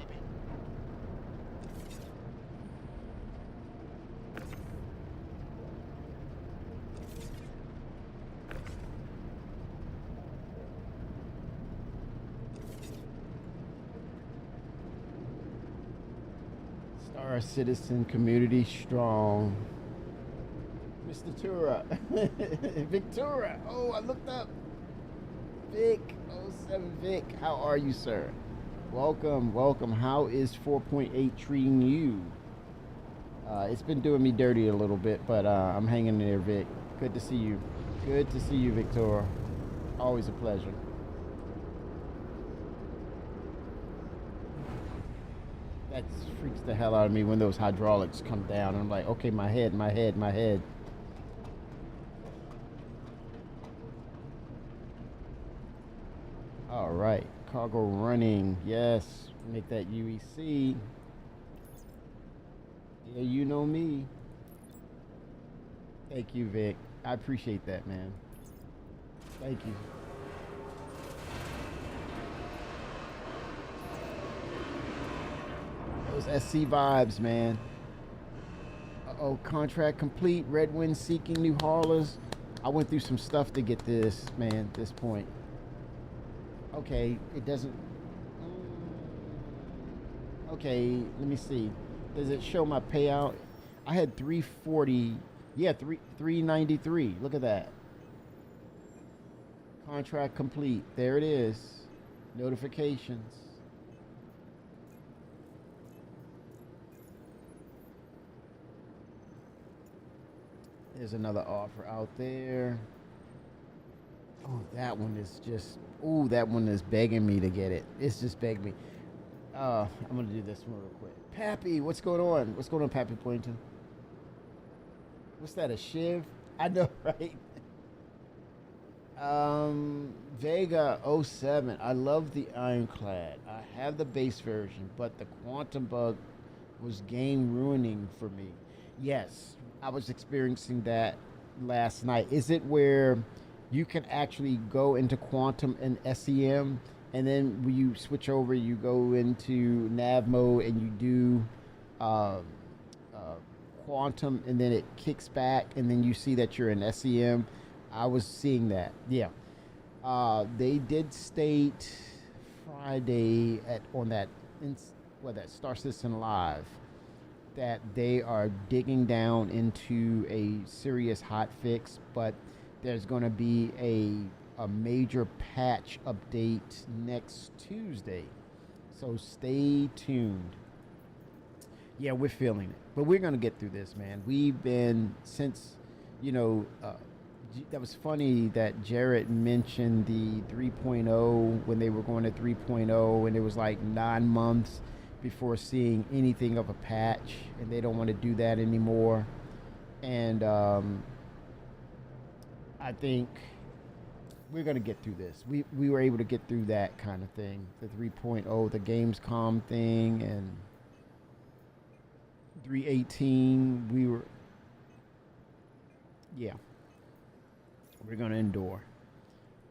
Star Citizen community strong. Mr. Tura. Victura. Oh, I looked up. Vic. 07 Vic. How are you, sir? Welcome, welcome. How is 4.8 treating you? It's been doing me dirty a little bit, but I'm hanging in there, Vic. Good to see you. Good to see you, Victoria. Always a pleasure. That freaks the hell out of me when those hydraulics come down. I'm like, okay, my head. cargo running. Yes, make that UEC. Yeah, you know me. Thank you, Vic. I appreciate that, man. Thank you. Those SC vibes, man. Uh-oh, contract complete. Red Wind seeking new haulers. I went through some stuff to get this, man, this point. Okay, it doesn't... Okay, let me see. Does it show my payout? I had 340. Yeah, 393. Look at that. Contract complete. There it is. Notifications. There's another offer out there. Oh, that one is just... Ooh, that one is begging me to get it. It's just begging me. I'm going to do this one real quick. Pappy, what's going on? What's going on, Pappy Poynton? What's that, a Shiv? I know, right? Vega 07. I love the Ironclad. I have the base version, but the quantum bug was game ruining for me. Yes, I was experiencing that last night. Is it where you can actually go into quantum and SEM, and then when you switch over, you go into nav mode and you do quantum, and then it kicks back, and then you see that you're in SEM? I was seeing that. Yeah. They did state Friday on that Star Citizen Live that they are digging down into a serious hot fix, but there's going to be a major patch update next Tuesday. So stay tuned. Yeah, we're feeling it, but we're going to get through this, man. We've been since, that was funny that Jared mentioned the 3.0 when they were going to 3.0, and it was like 9 months before seeing anything of a patch, and they don't want to do that anymore. And I think we're going to get through this. We were able to get through that kind of thing, the 3.0, the Gamescom thing, and 318, we're going to endure.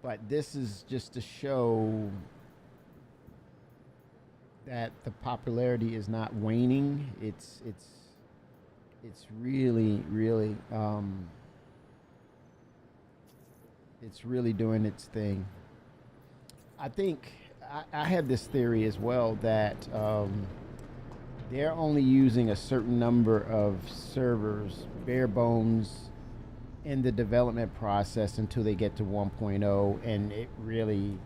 But this is just to show that the popularity is not waning. It's really, really, it's really doing its thing. I think I have this theory as well that they're only using a certain number of servers, bare bones, in the development process until they get to 1.0, and it really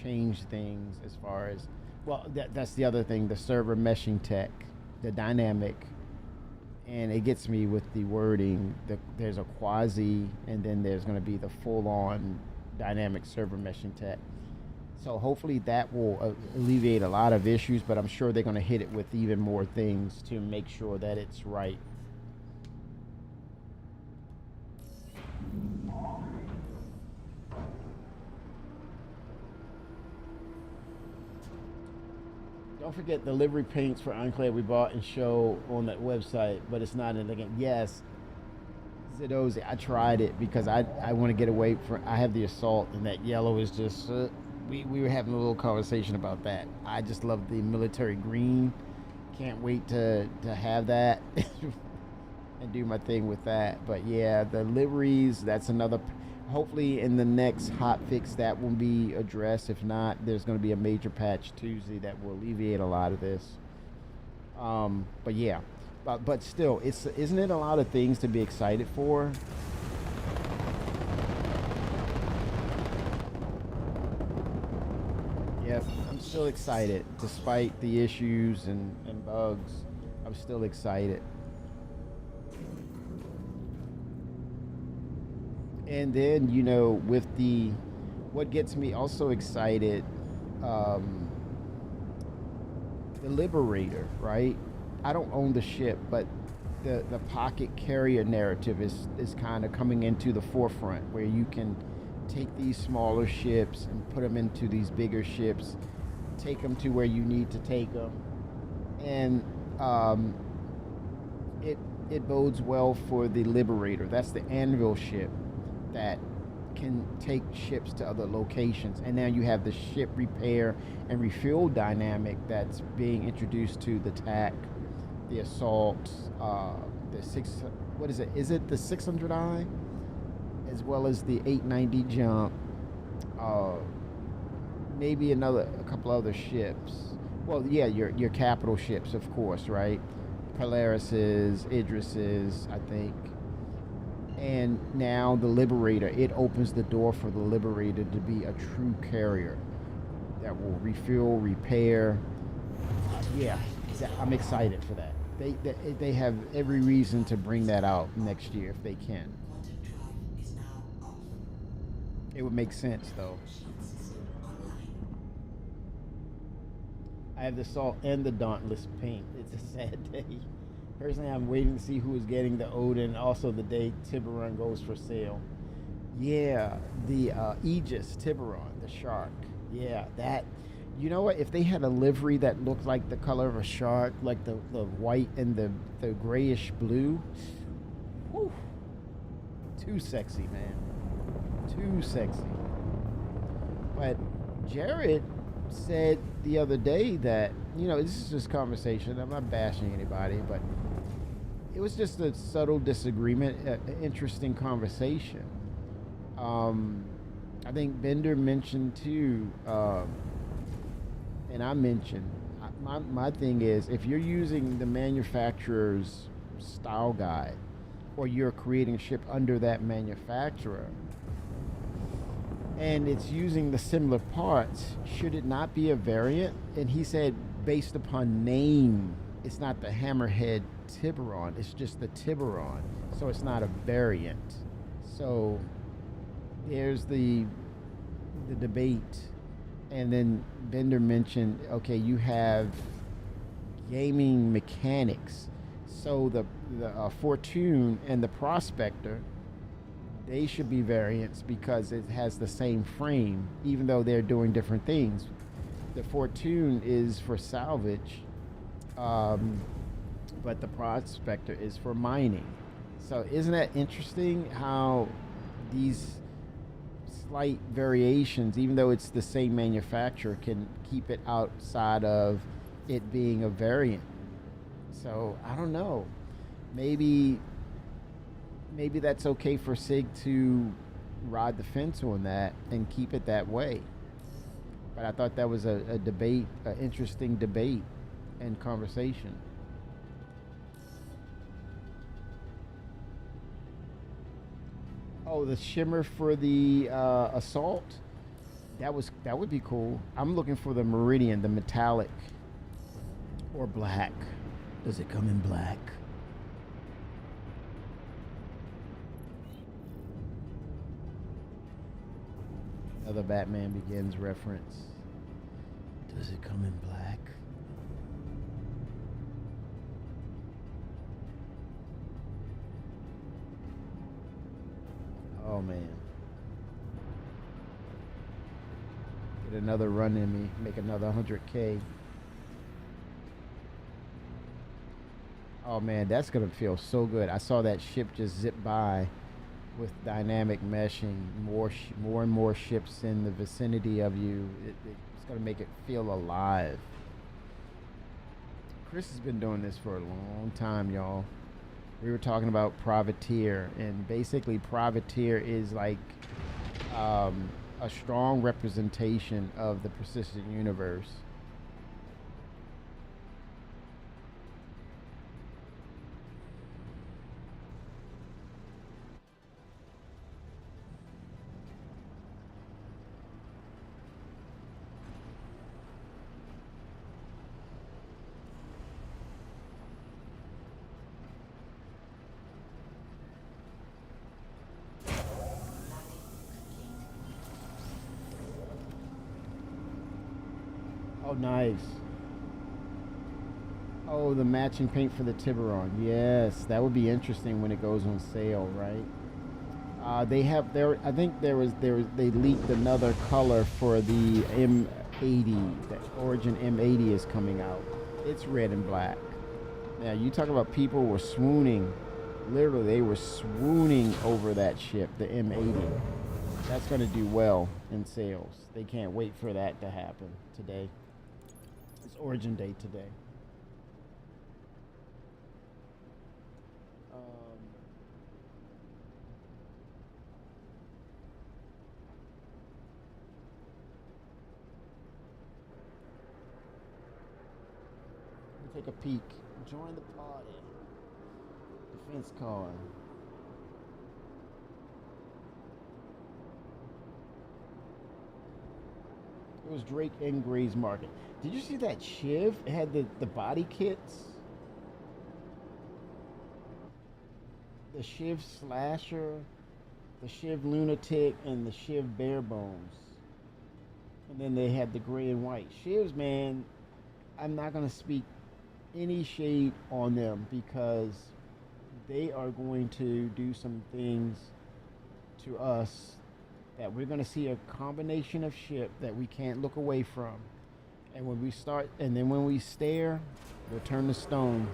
changed things as far as, well, that's the other thing, the server meshing tech, the dynamic, and it gets me with the wording. There's a quasi, and then there's going to be the full-on dynamic server meshing tech. So hopefully that will alleviate a lot of issues, but I'm sure they're going to hit it with even more things to make sure that it's right. Don't forget the livery paints for Ironclad we bought and show on that website, but it's not in the game. Yes, Zidozi, I tried it because I want to get away from, I have the Assault, and that yellow is just, we were having a little conversation about that. I just love the military green. Can't wait to have that and do my thing with that. But yeah, the liveries, that's another, hopefully in the next hot fix that will be addressed. If not, there's going to be a major patch Tuesday that will alleviate a lot of this. But yeah, but still, isn't it a lot of things to be excited for? Yep, I'm still excited despite the issues and bugs. I'm still excited. And then, with what gets me also excited, the Liberator, right? I don't own the ship, but the pocket carrier narrative is kind of coming into the forefront, where you can take these smaller ships and put them into these bigger ships, take them to where you need to take them, and it bodes well for the Liberator. That's the Anvil ship that can take ships to other locations. And now you have the ship repair and refuel dynamic that's being introduced to the TAC, the Assault, the what is it? Is it the 600i, as well as the 890 Jump? Maybe a couple other ships. Well, yeah, your capital ships, of course, right? Polaris's, Idris's, I think. And now the Liberator, it opens the door for the Liberator to be a true carrier that will refuel, repair. Yeah, I'm excited for that. They have every reason to bring that out next year if they can. It would make sense, though. I have the Salt and the Dauntless paint. It's a sad day. Personally, I'm waiting to see who is getting the Odin. Also, the day Tiburon goes for sale. Yeah, the Aegis Tiburon, the shark. Yeah, that. You know what? If they had a livery that looked like the color of a shark, like the white and the grayish blue, whew, too sexy, man. Too sexy. But Jared said the other day that, this is just conversation. I'm not bashing anybody, but it was just a subtle disagreement, an interesting conversation. I think Bender mentioned too, and I mentioned, my thing is, if you're using the manufacturer's style guide, or you're creating a ship under that manufacturer, and it's using the similar parts, should it not be a variant? And he said, based upon name, it's not the Hammerhead Tiburon, it's just the Tiburon, so it's not a variant. So there's the debate. And then Bender mentioned, okay, you have gaming mechanics, so the Fortune and the Prospector, they should be variants because it has the same frame, even though they're doing different things. The Fortune is for salvage, but the Prospector is for mining. So isn't that interesting how these slight variations, even though it's the same manufacturer, can keep it outside of it being a variant? So I don't know. Maybe that's okay for SIG to ride the fence on that and keep it that way. But I thought that was a debate, an interesting debate and conversation. Oh, the shimmer for the Assault? That would be cool. I'm looking for the Meridian, the metallic or black. Does it come in black? Another Batman Begins reference. Does it come in black? Oh man. Get another run in me, make another 100K. Oh man, that's gonna feel so good. I saw that ship just zip by with dynamic meshing, more and more ships in the vicinity of you. It's gonna make it feel alive. Chris has been doing this for a long time, y'all. We were talking about Privateer, and basically Privateer is like a strong representation of the persistent universe. Oh, nice. Oh, the matching paint for the Tiburon. Yes, that would be interesting when it goes on sale, right? They have there. I think there was they leaked another color for the M80. The Origin M80 is coming out. It's red and black. Now you talk about people were swooning. Literally, they were swooning over that ship, the M80. That's going to do well in sales. They can't wait for that to happen today. It's Origin Day today. Take a peek. Join the party. Defense car. It was Drake and Gray's Market. Did you see that Shiv? It had the body kits. The Shiv Slasher, the Shiv Lunatic, and the Shiv Bare Bones. And then they had the gray and white. Shivs, man, I'm not going to speak any shade on them because they are going to do some things to us that we're going to see a combination of ship that we can't look away from. And when we start, and then when we stare, we'll turn to stone.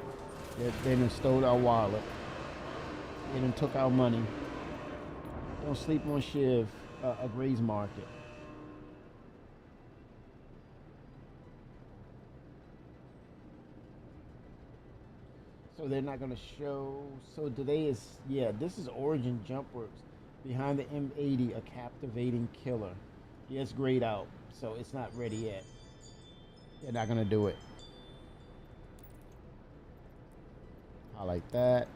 They done stole our wallet. They done took our money. Don't sleep on Shiv, a Gray's Market. So they're not going to show. So today is, yeah, this is Origin Jumpworks. Behind the M80, a captivating killer. Yeah, it's grayed out, so it's not ready yet. They're not going to do it. Highlight that.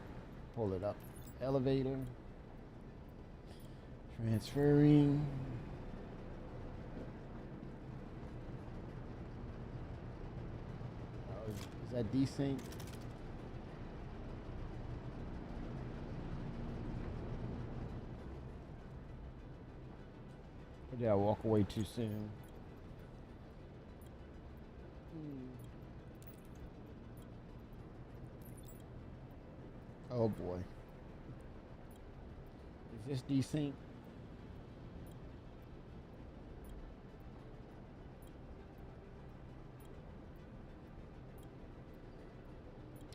Pull it up. Elevator. Transferring. Oh, is that desync? Or did I walk away too soon? Oh boy. Is this desync?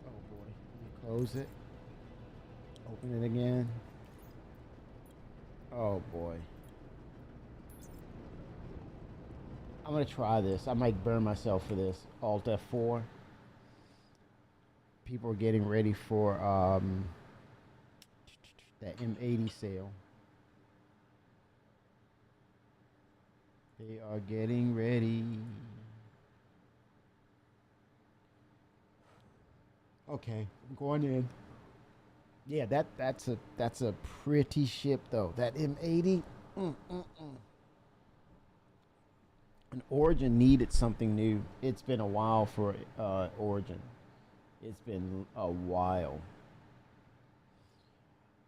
Oh boy. Let me close it. Open it again. Oh boy. I'm gonna try this. I might burn myself for this. Alt F4. People are getting ready for that M80 sale. They are getting ready. Okay, I'm going in. Yeah, that's a pretty ship though. That M80. And Origin needed something new. It's been a while for Origin. It's been a while.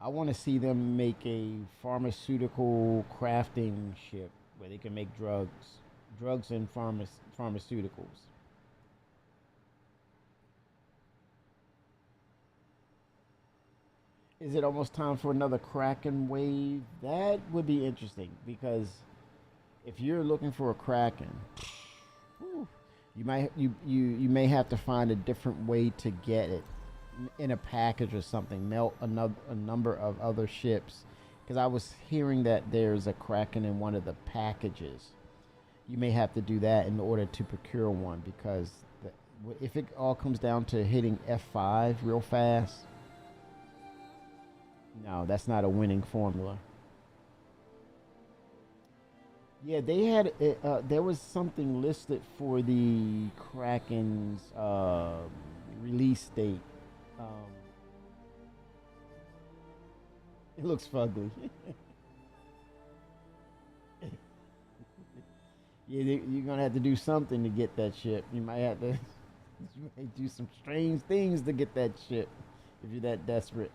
I want to see them make a pharmaceutical crafting ship where they can make drugs and pharmaceuticals. Is it almost time for another Kraken wave? That would be interesting because if you're looking for a Kraken, whew, you may have to find a different way to get it in a package or something. Melt a number of other ships, because I was hearing that there's a Kraken in one of the packages. You may have to do that in order to procure one, because if it all comes down to hitting F5 real fast, no, that's not a winning formula. Yeah, they had there was something listed for the Kraken's release date. It looks fugly. Yeah, you're gonna have to do something to get that ship. You might have to you might do some strange things to get that ship if you're that desperate.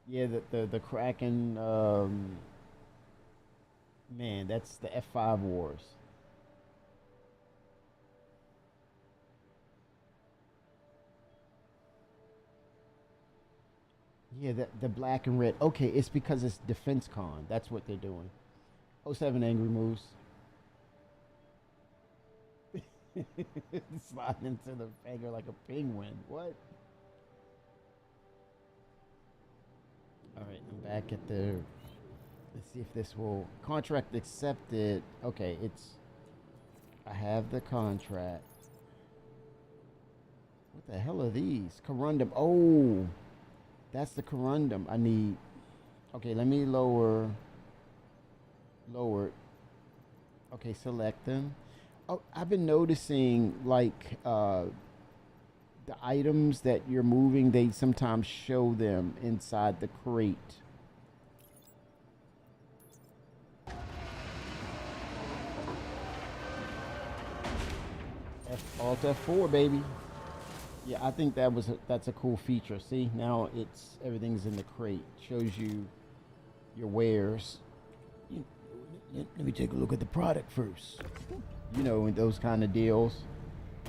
Yeah, the Kraken, man, that's the F5 wars. Yeah, the black and red. Okay, it's because it's Defense Con. That's what they're doing. Oh 07 Angry Moose. Sliding into the finger like a penguin. What? All right, I'm back at the. Let's see if this will contract accepted. Okay, it's. I have the contract. What the hell are these? Corundum. Oh, that's the corundum. I need. Okay, let me lower. Lower. Okay, select them. Oh, I've been noticing like the items that you're moving, they sometimes show them inside the crate. Alt F4, baby. Yeah, I think that's a cool feature. See, now it's everything's in the crate. Shows you your wares. Let me take a look at the product first. You know, those kind of deals.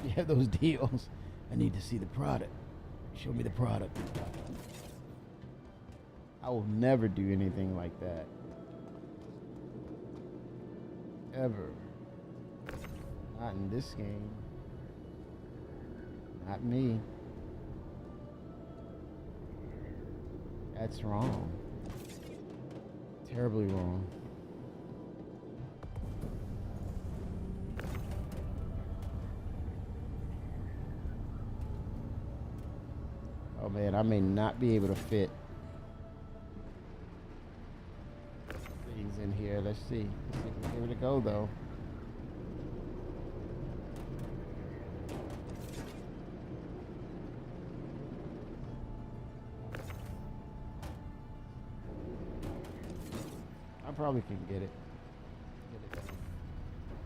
You have those deals. I need to see the product. Show me the product. I will never do anything like that. Ever. Not in this game. Not me. That's wrong. Terribly wrong. Oh man, I may not be able to fit things in here. Let's see. Let's see if we're able to go though. I probably can get it.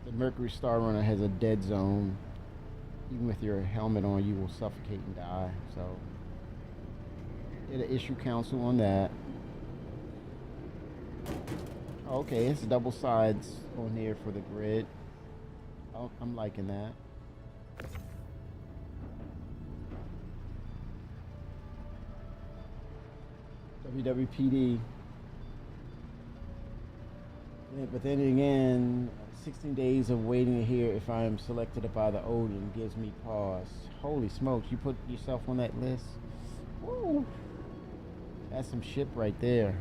The Mercury Star Runner has a dead zone. Even with your helmet on, you will suffocate and die. So, it'll issue counsel on that. Okay, it's double sides on here for the grid. Oh, I'm liking that. WWPD. Yeah, but then again, 16 days of waiting to hear if I am selected by the Odin gives me pause. Holy smokes, you put yourself on that list? Woo! That's some ship right there.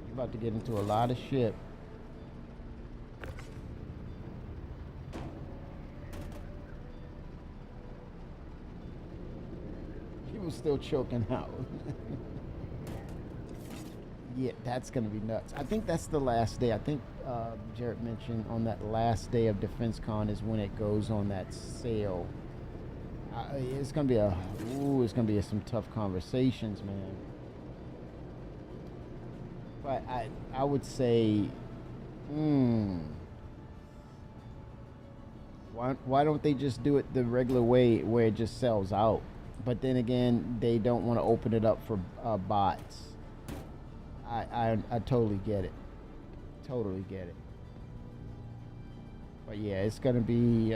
You're about to get into a lot of ship. People still choking out. Yeah, that's going to be nuts. I think that's the last day. I think Jarrett mentioned on that last day of Defense Con is when it goes on that sale. It's going to be it's going to be some tough conversations, man. But I would say, why don't they just do it the regular way where it just sells out? But then again, they don't want to open it up for bots. I totally get it. Totally get it. But yeah, it's gonna be.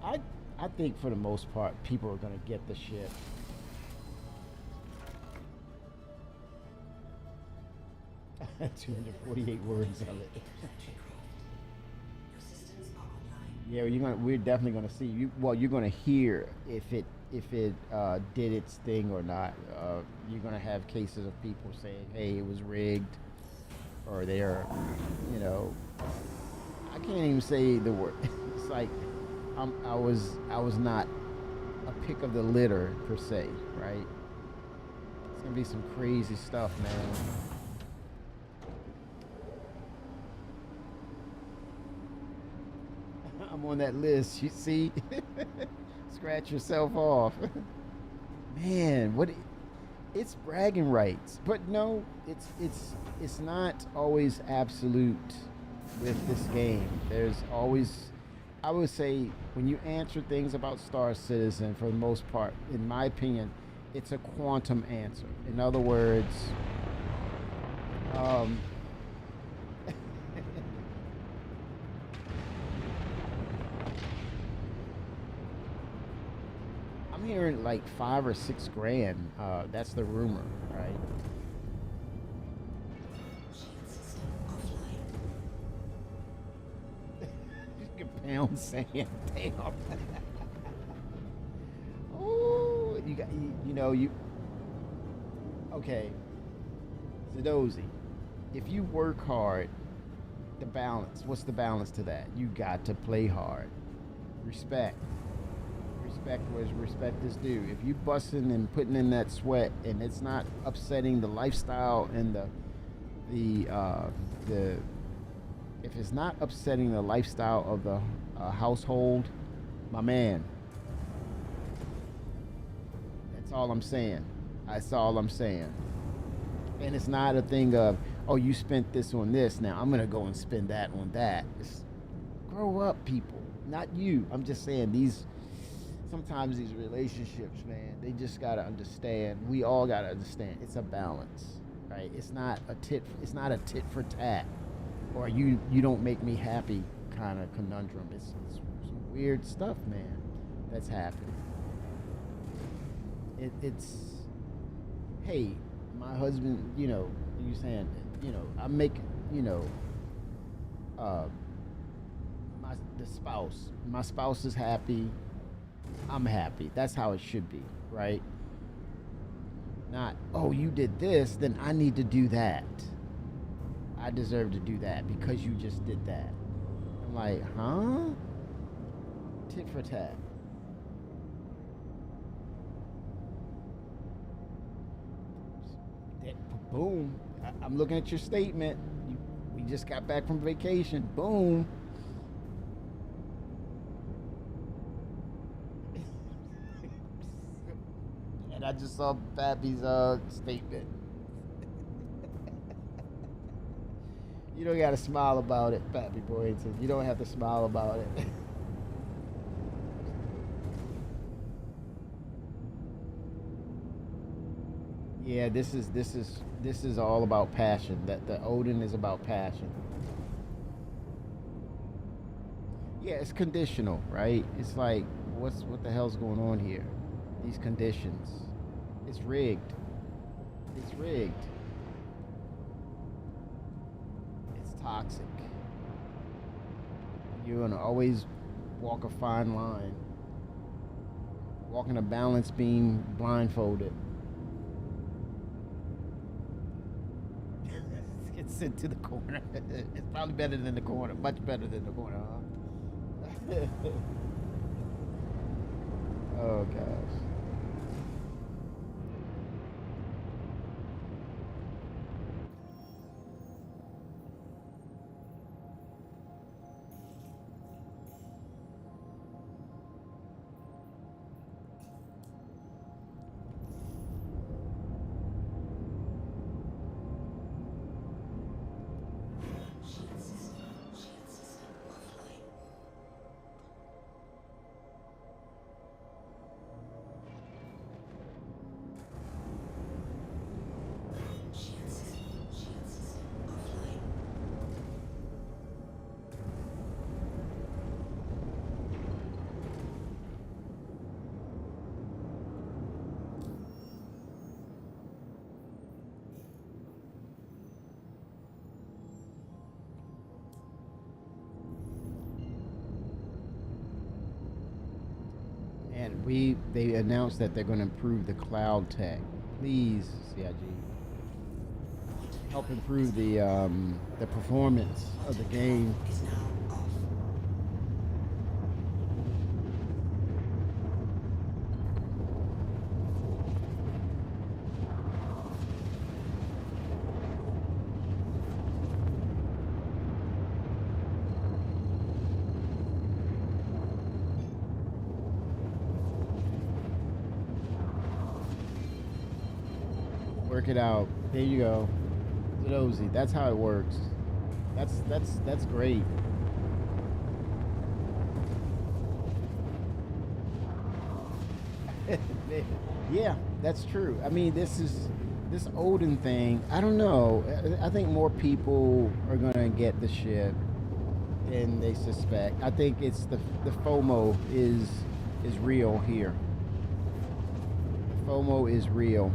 I think for the most part, people are gonna get the shit. That's 248 words of it. Yeah, we're definitely gonna see you. Well, you're gonna hear if it did its thing or not. You're gonna have cases of people saying, "Hey, it was rigged," or they're, you know, I can't even say the word. It's like I was not a pick of the litter per se, right? It's gonna be some crazy stuff, man. I'm on that list. You see, scratch yourself off. Man, what? It's bragging rights, but no, it's not always absolute with this game. There's always, I would say, when you answer things about Star Citizen, for the most part, in my opinion, it's a quantum answer. In other words, hearing like 5 or 6 grand. That's the rumor, right? Pound sand, damn. Oh, you got you know you. Okay, Zadozi, if you work hard, the balance. What's the balance to that? You got to play hard. Respect. Respect where respect is due. If you busting and putting in that sweat, and it's not upsetting the lifestyle and the if it's not upsetting the lifestyle of the household, my man. That's all I'm saying. That's all I'm saying. And it's not a thing of, oh, you spent this on this, now I'm gonna go and spend that on that. It's, grow up, people. Not you. I'm just saying sometimes these relationships, man, they just gotta understand. We all gotta understand. It's a balance, right? It's not a tit for tat, or you don't make me happy kind of conundrum. It's some weird stuff, man, that's happening. It's hey, my husband, you saying, I make, my spouse is happy, I'm happy. That's how it should be, right? Not, oh, you did this, then I need to do that. I deserve to do that because you just did that. I'm like, huh? Tit for tat. Boom. I'm looking at your statement. We just got back from vacation. Boom. And I just saw Pappy's statement. You don't got to smile about it, Pappy Boyington. You don't have to smile about it. Yeah, this is all about passion. That the Odin is about passion. Yeah, it's conditional, right? It's like, what the hell's going on here? These conditions. It's rigged. It's rigged. It's toxic. You're gonna always walk a fine line. Walking a balance beam blindfolded. Get sent to the corner. It's probably better than the corner. Much better than the corner, huh? Oh, gosh. And they announced that they're going to improve the cloud tech. Please, CIG, help improve the performance of the game. Work it out. There you go. Zadozi. That's how it works. That's great. Yeah, that's true. I mean, this Odin thing, I don't know. I think more people are gonna get the shit than they suspect. I think it's the FOMO is real here. FOMO is real.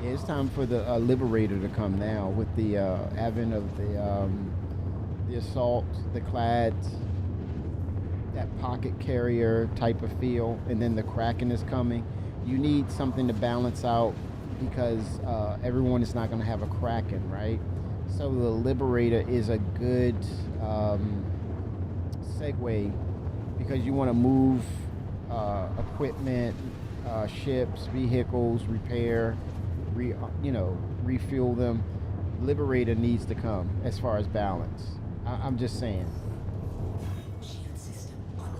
Yeah, it's time for the Liberator to come now with the advent of the assault, the clads, that pocket carrier type of feel, and then the Kraken is coming. You need something to balance out because everyone is not going to have a Kraken, right? So the Liberator is a good segue because you want to move equipment, ships, vehicles, repair, refuel them. Liberator needs to come as far as balance. I'm just saying. Shield system online.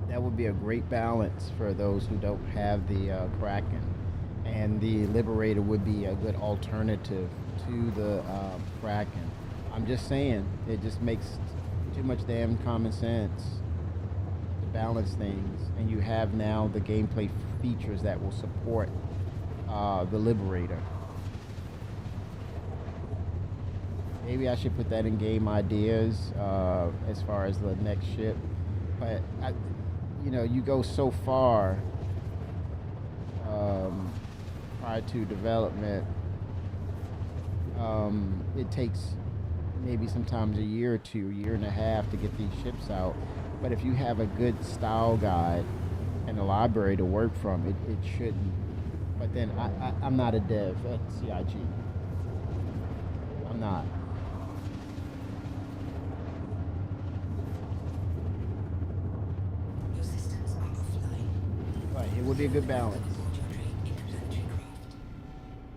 That would be a great balance for those who don't have the Kraken. And the Liberator would be a good alternative to the Kraken. I'm just saying, it just makes too much damn common sense to balance things. And you have now the gameplay features that will support the Liberator. Maybe I should put that in game ideas as far as the next ship. But you go so far prior to development. It takes maybe sometimes a year or two, year and a half to get these ships out. But if you have a good style guide and a library to work from, it shouldn't. But then I'm not a dev at CIG. I'm not. Your systems are offline. Right, it would be a good balance. Support your trade interplanetary craft.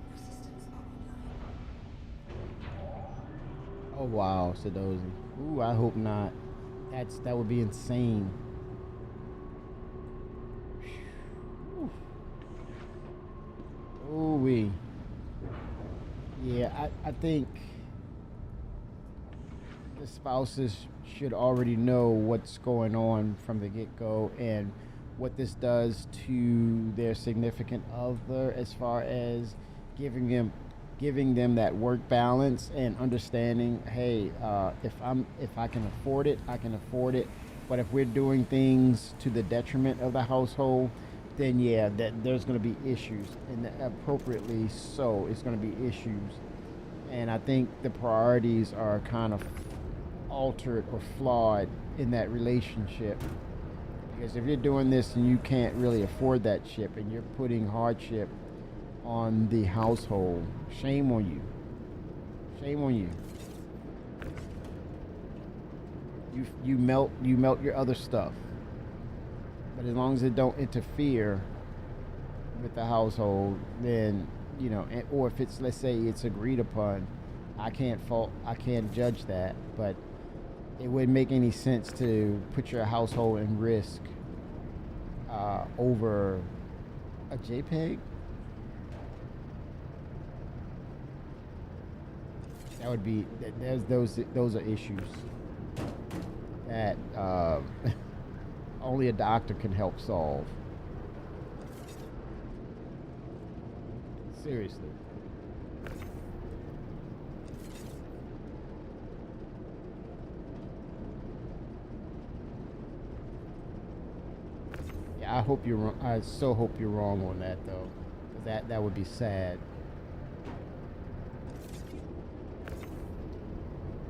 Your systems are online. Oh wow, Sadozi. Ooh, I hope not. That would be insane. Ooh wee. Yeah, I think the spouses should already know what's going on from the get-go and what this does to their significant other as far as giving them that work balance and understanding, hey, if I can afford it, I can afford it. But if we're doing things to the detriment of the household, then yeah, that there's going to be issues, and appropriately so, it's going to be issues. And I think the priorities are kind of altered or flawed in that relationship. Because if you're doing this and you can't really afford that ship and you're putting hardship on the household, shame on you. Shame on you. You melt your other stuff. But as long as it don't interfere with the household, then or if it's, let's say it's agreed upon, I can't judge that, but it wouldn't make any sense to put your household in risk over a JPEG. That would be those are issues that only a doctor can help solve. Seriously. Yeah, I hope you're wrong. I so hope you're wrong on that, though. That would be sad.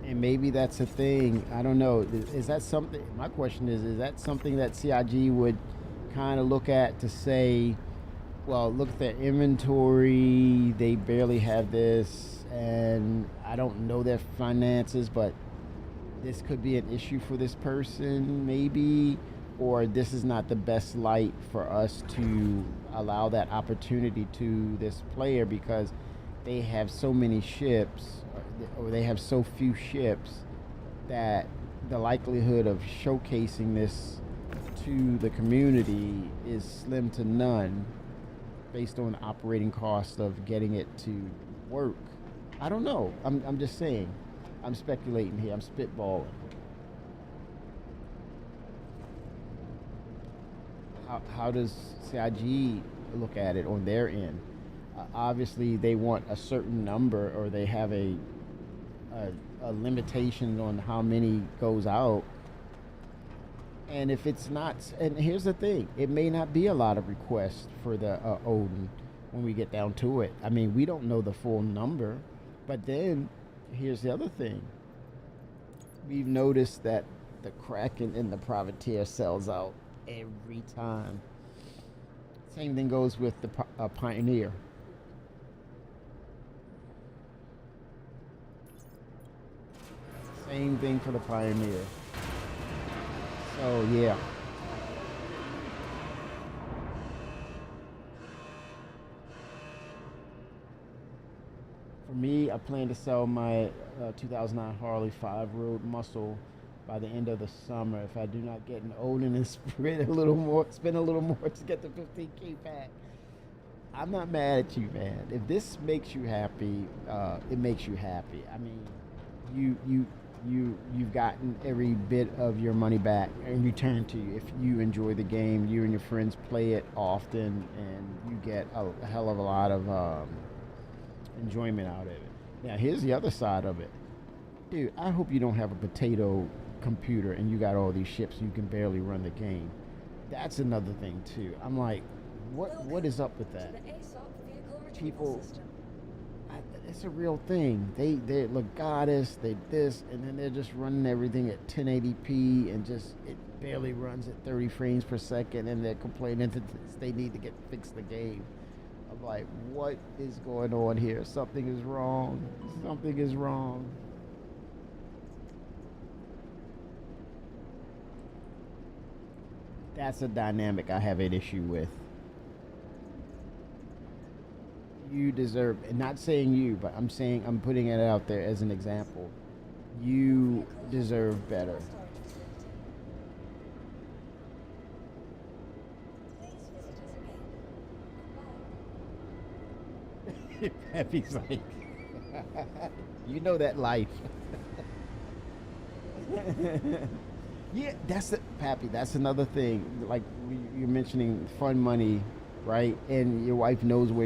And maybe that's a thing. I don't know. Is that something? My question is that something that CIG would kind of look at to say, well, look at their inventory. They barely have this, and I don't know their finances, but this could be an issue for this person, maybe, or this is not the best light for us to allow that opportunity to this player because they have so many ships, or they have so few ships, that the likelihood of showcasing this to the community is slim to none based on the operating cost of getting it to work. I don't know. I'm just saying. I'm speculating here. I'm spitballing. How does CIG look at it on their end? Obviously, they want a certain number, or they have a limitation on how many goes out. And if it's not, and here's the thing, it may not be a lot of requests for the Odin when we get down to it. I mean, we don't know the full number, but then here's the other thing. We've noticed that the Kraken and the Privateer sells out every time. Same thing goes with the Pioneer. Same thing for the Pioneer. So yeah. For me, I plan to sell my 2009 Harley 5 Road Muscle by the end of the summer. If I do not get an Odin and spend a little more to get the 15K back. I'm not mad at you, man. If this makes you happy, it makes you happy. I mean, you've gotten every bit of your money back in return to you. If you enjoy the game, you and your friends play it often, and you get a hell of a lot of enjoyment out of it. Now, here's the other side of it. Dude, I hope you don't have a potato computer and you got all these ships and you can barely run the game. That's another thing, too. I'm like, what is up with that? To the ASOP vehicle retrieval People, system. it's a real thing. They look goddess, they this, and then they're just running everything at 1080p and just it barely runs at 30 frames per second, and they're complaining that they need to fix the game. I'm like, what is going on here? Something is wrong. Something is wrong. That's a dynamic I have an issue with. You deserve, and not saying you, but I'm putting it out there as an example. You deserve better. Please visit us again. Goodbye. Pappy's like, you know that life. Yeah, Pappy. That's another thing. Like you're mentioning fun money, right? And your wife knows where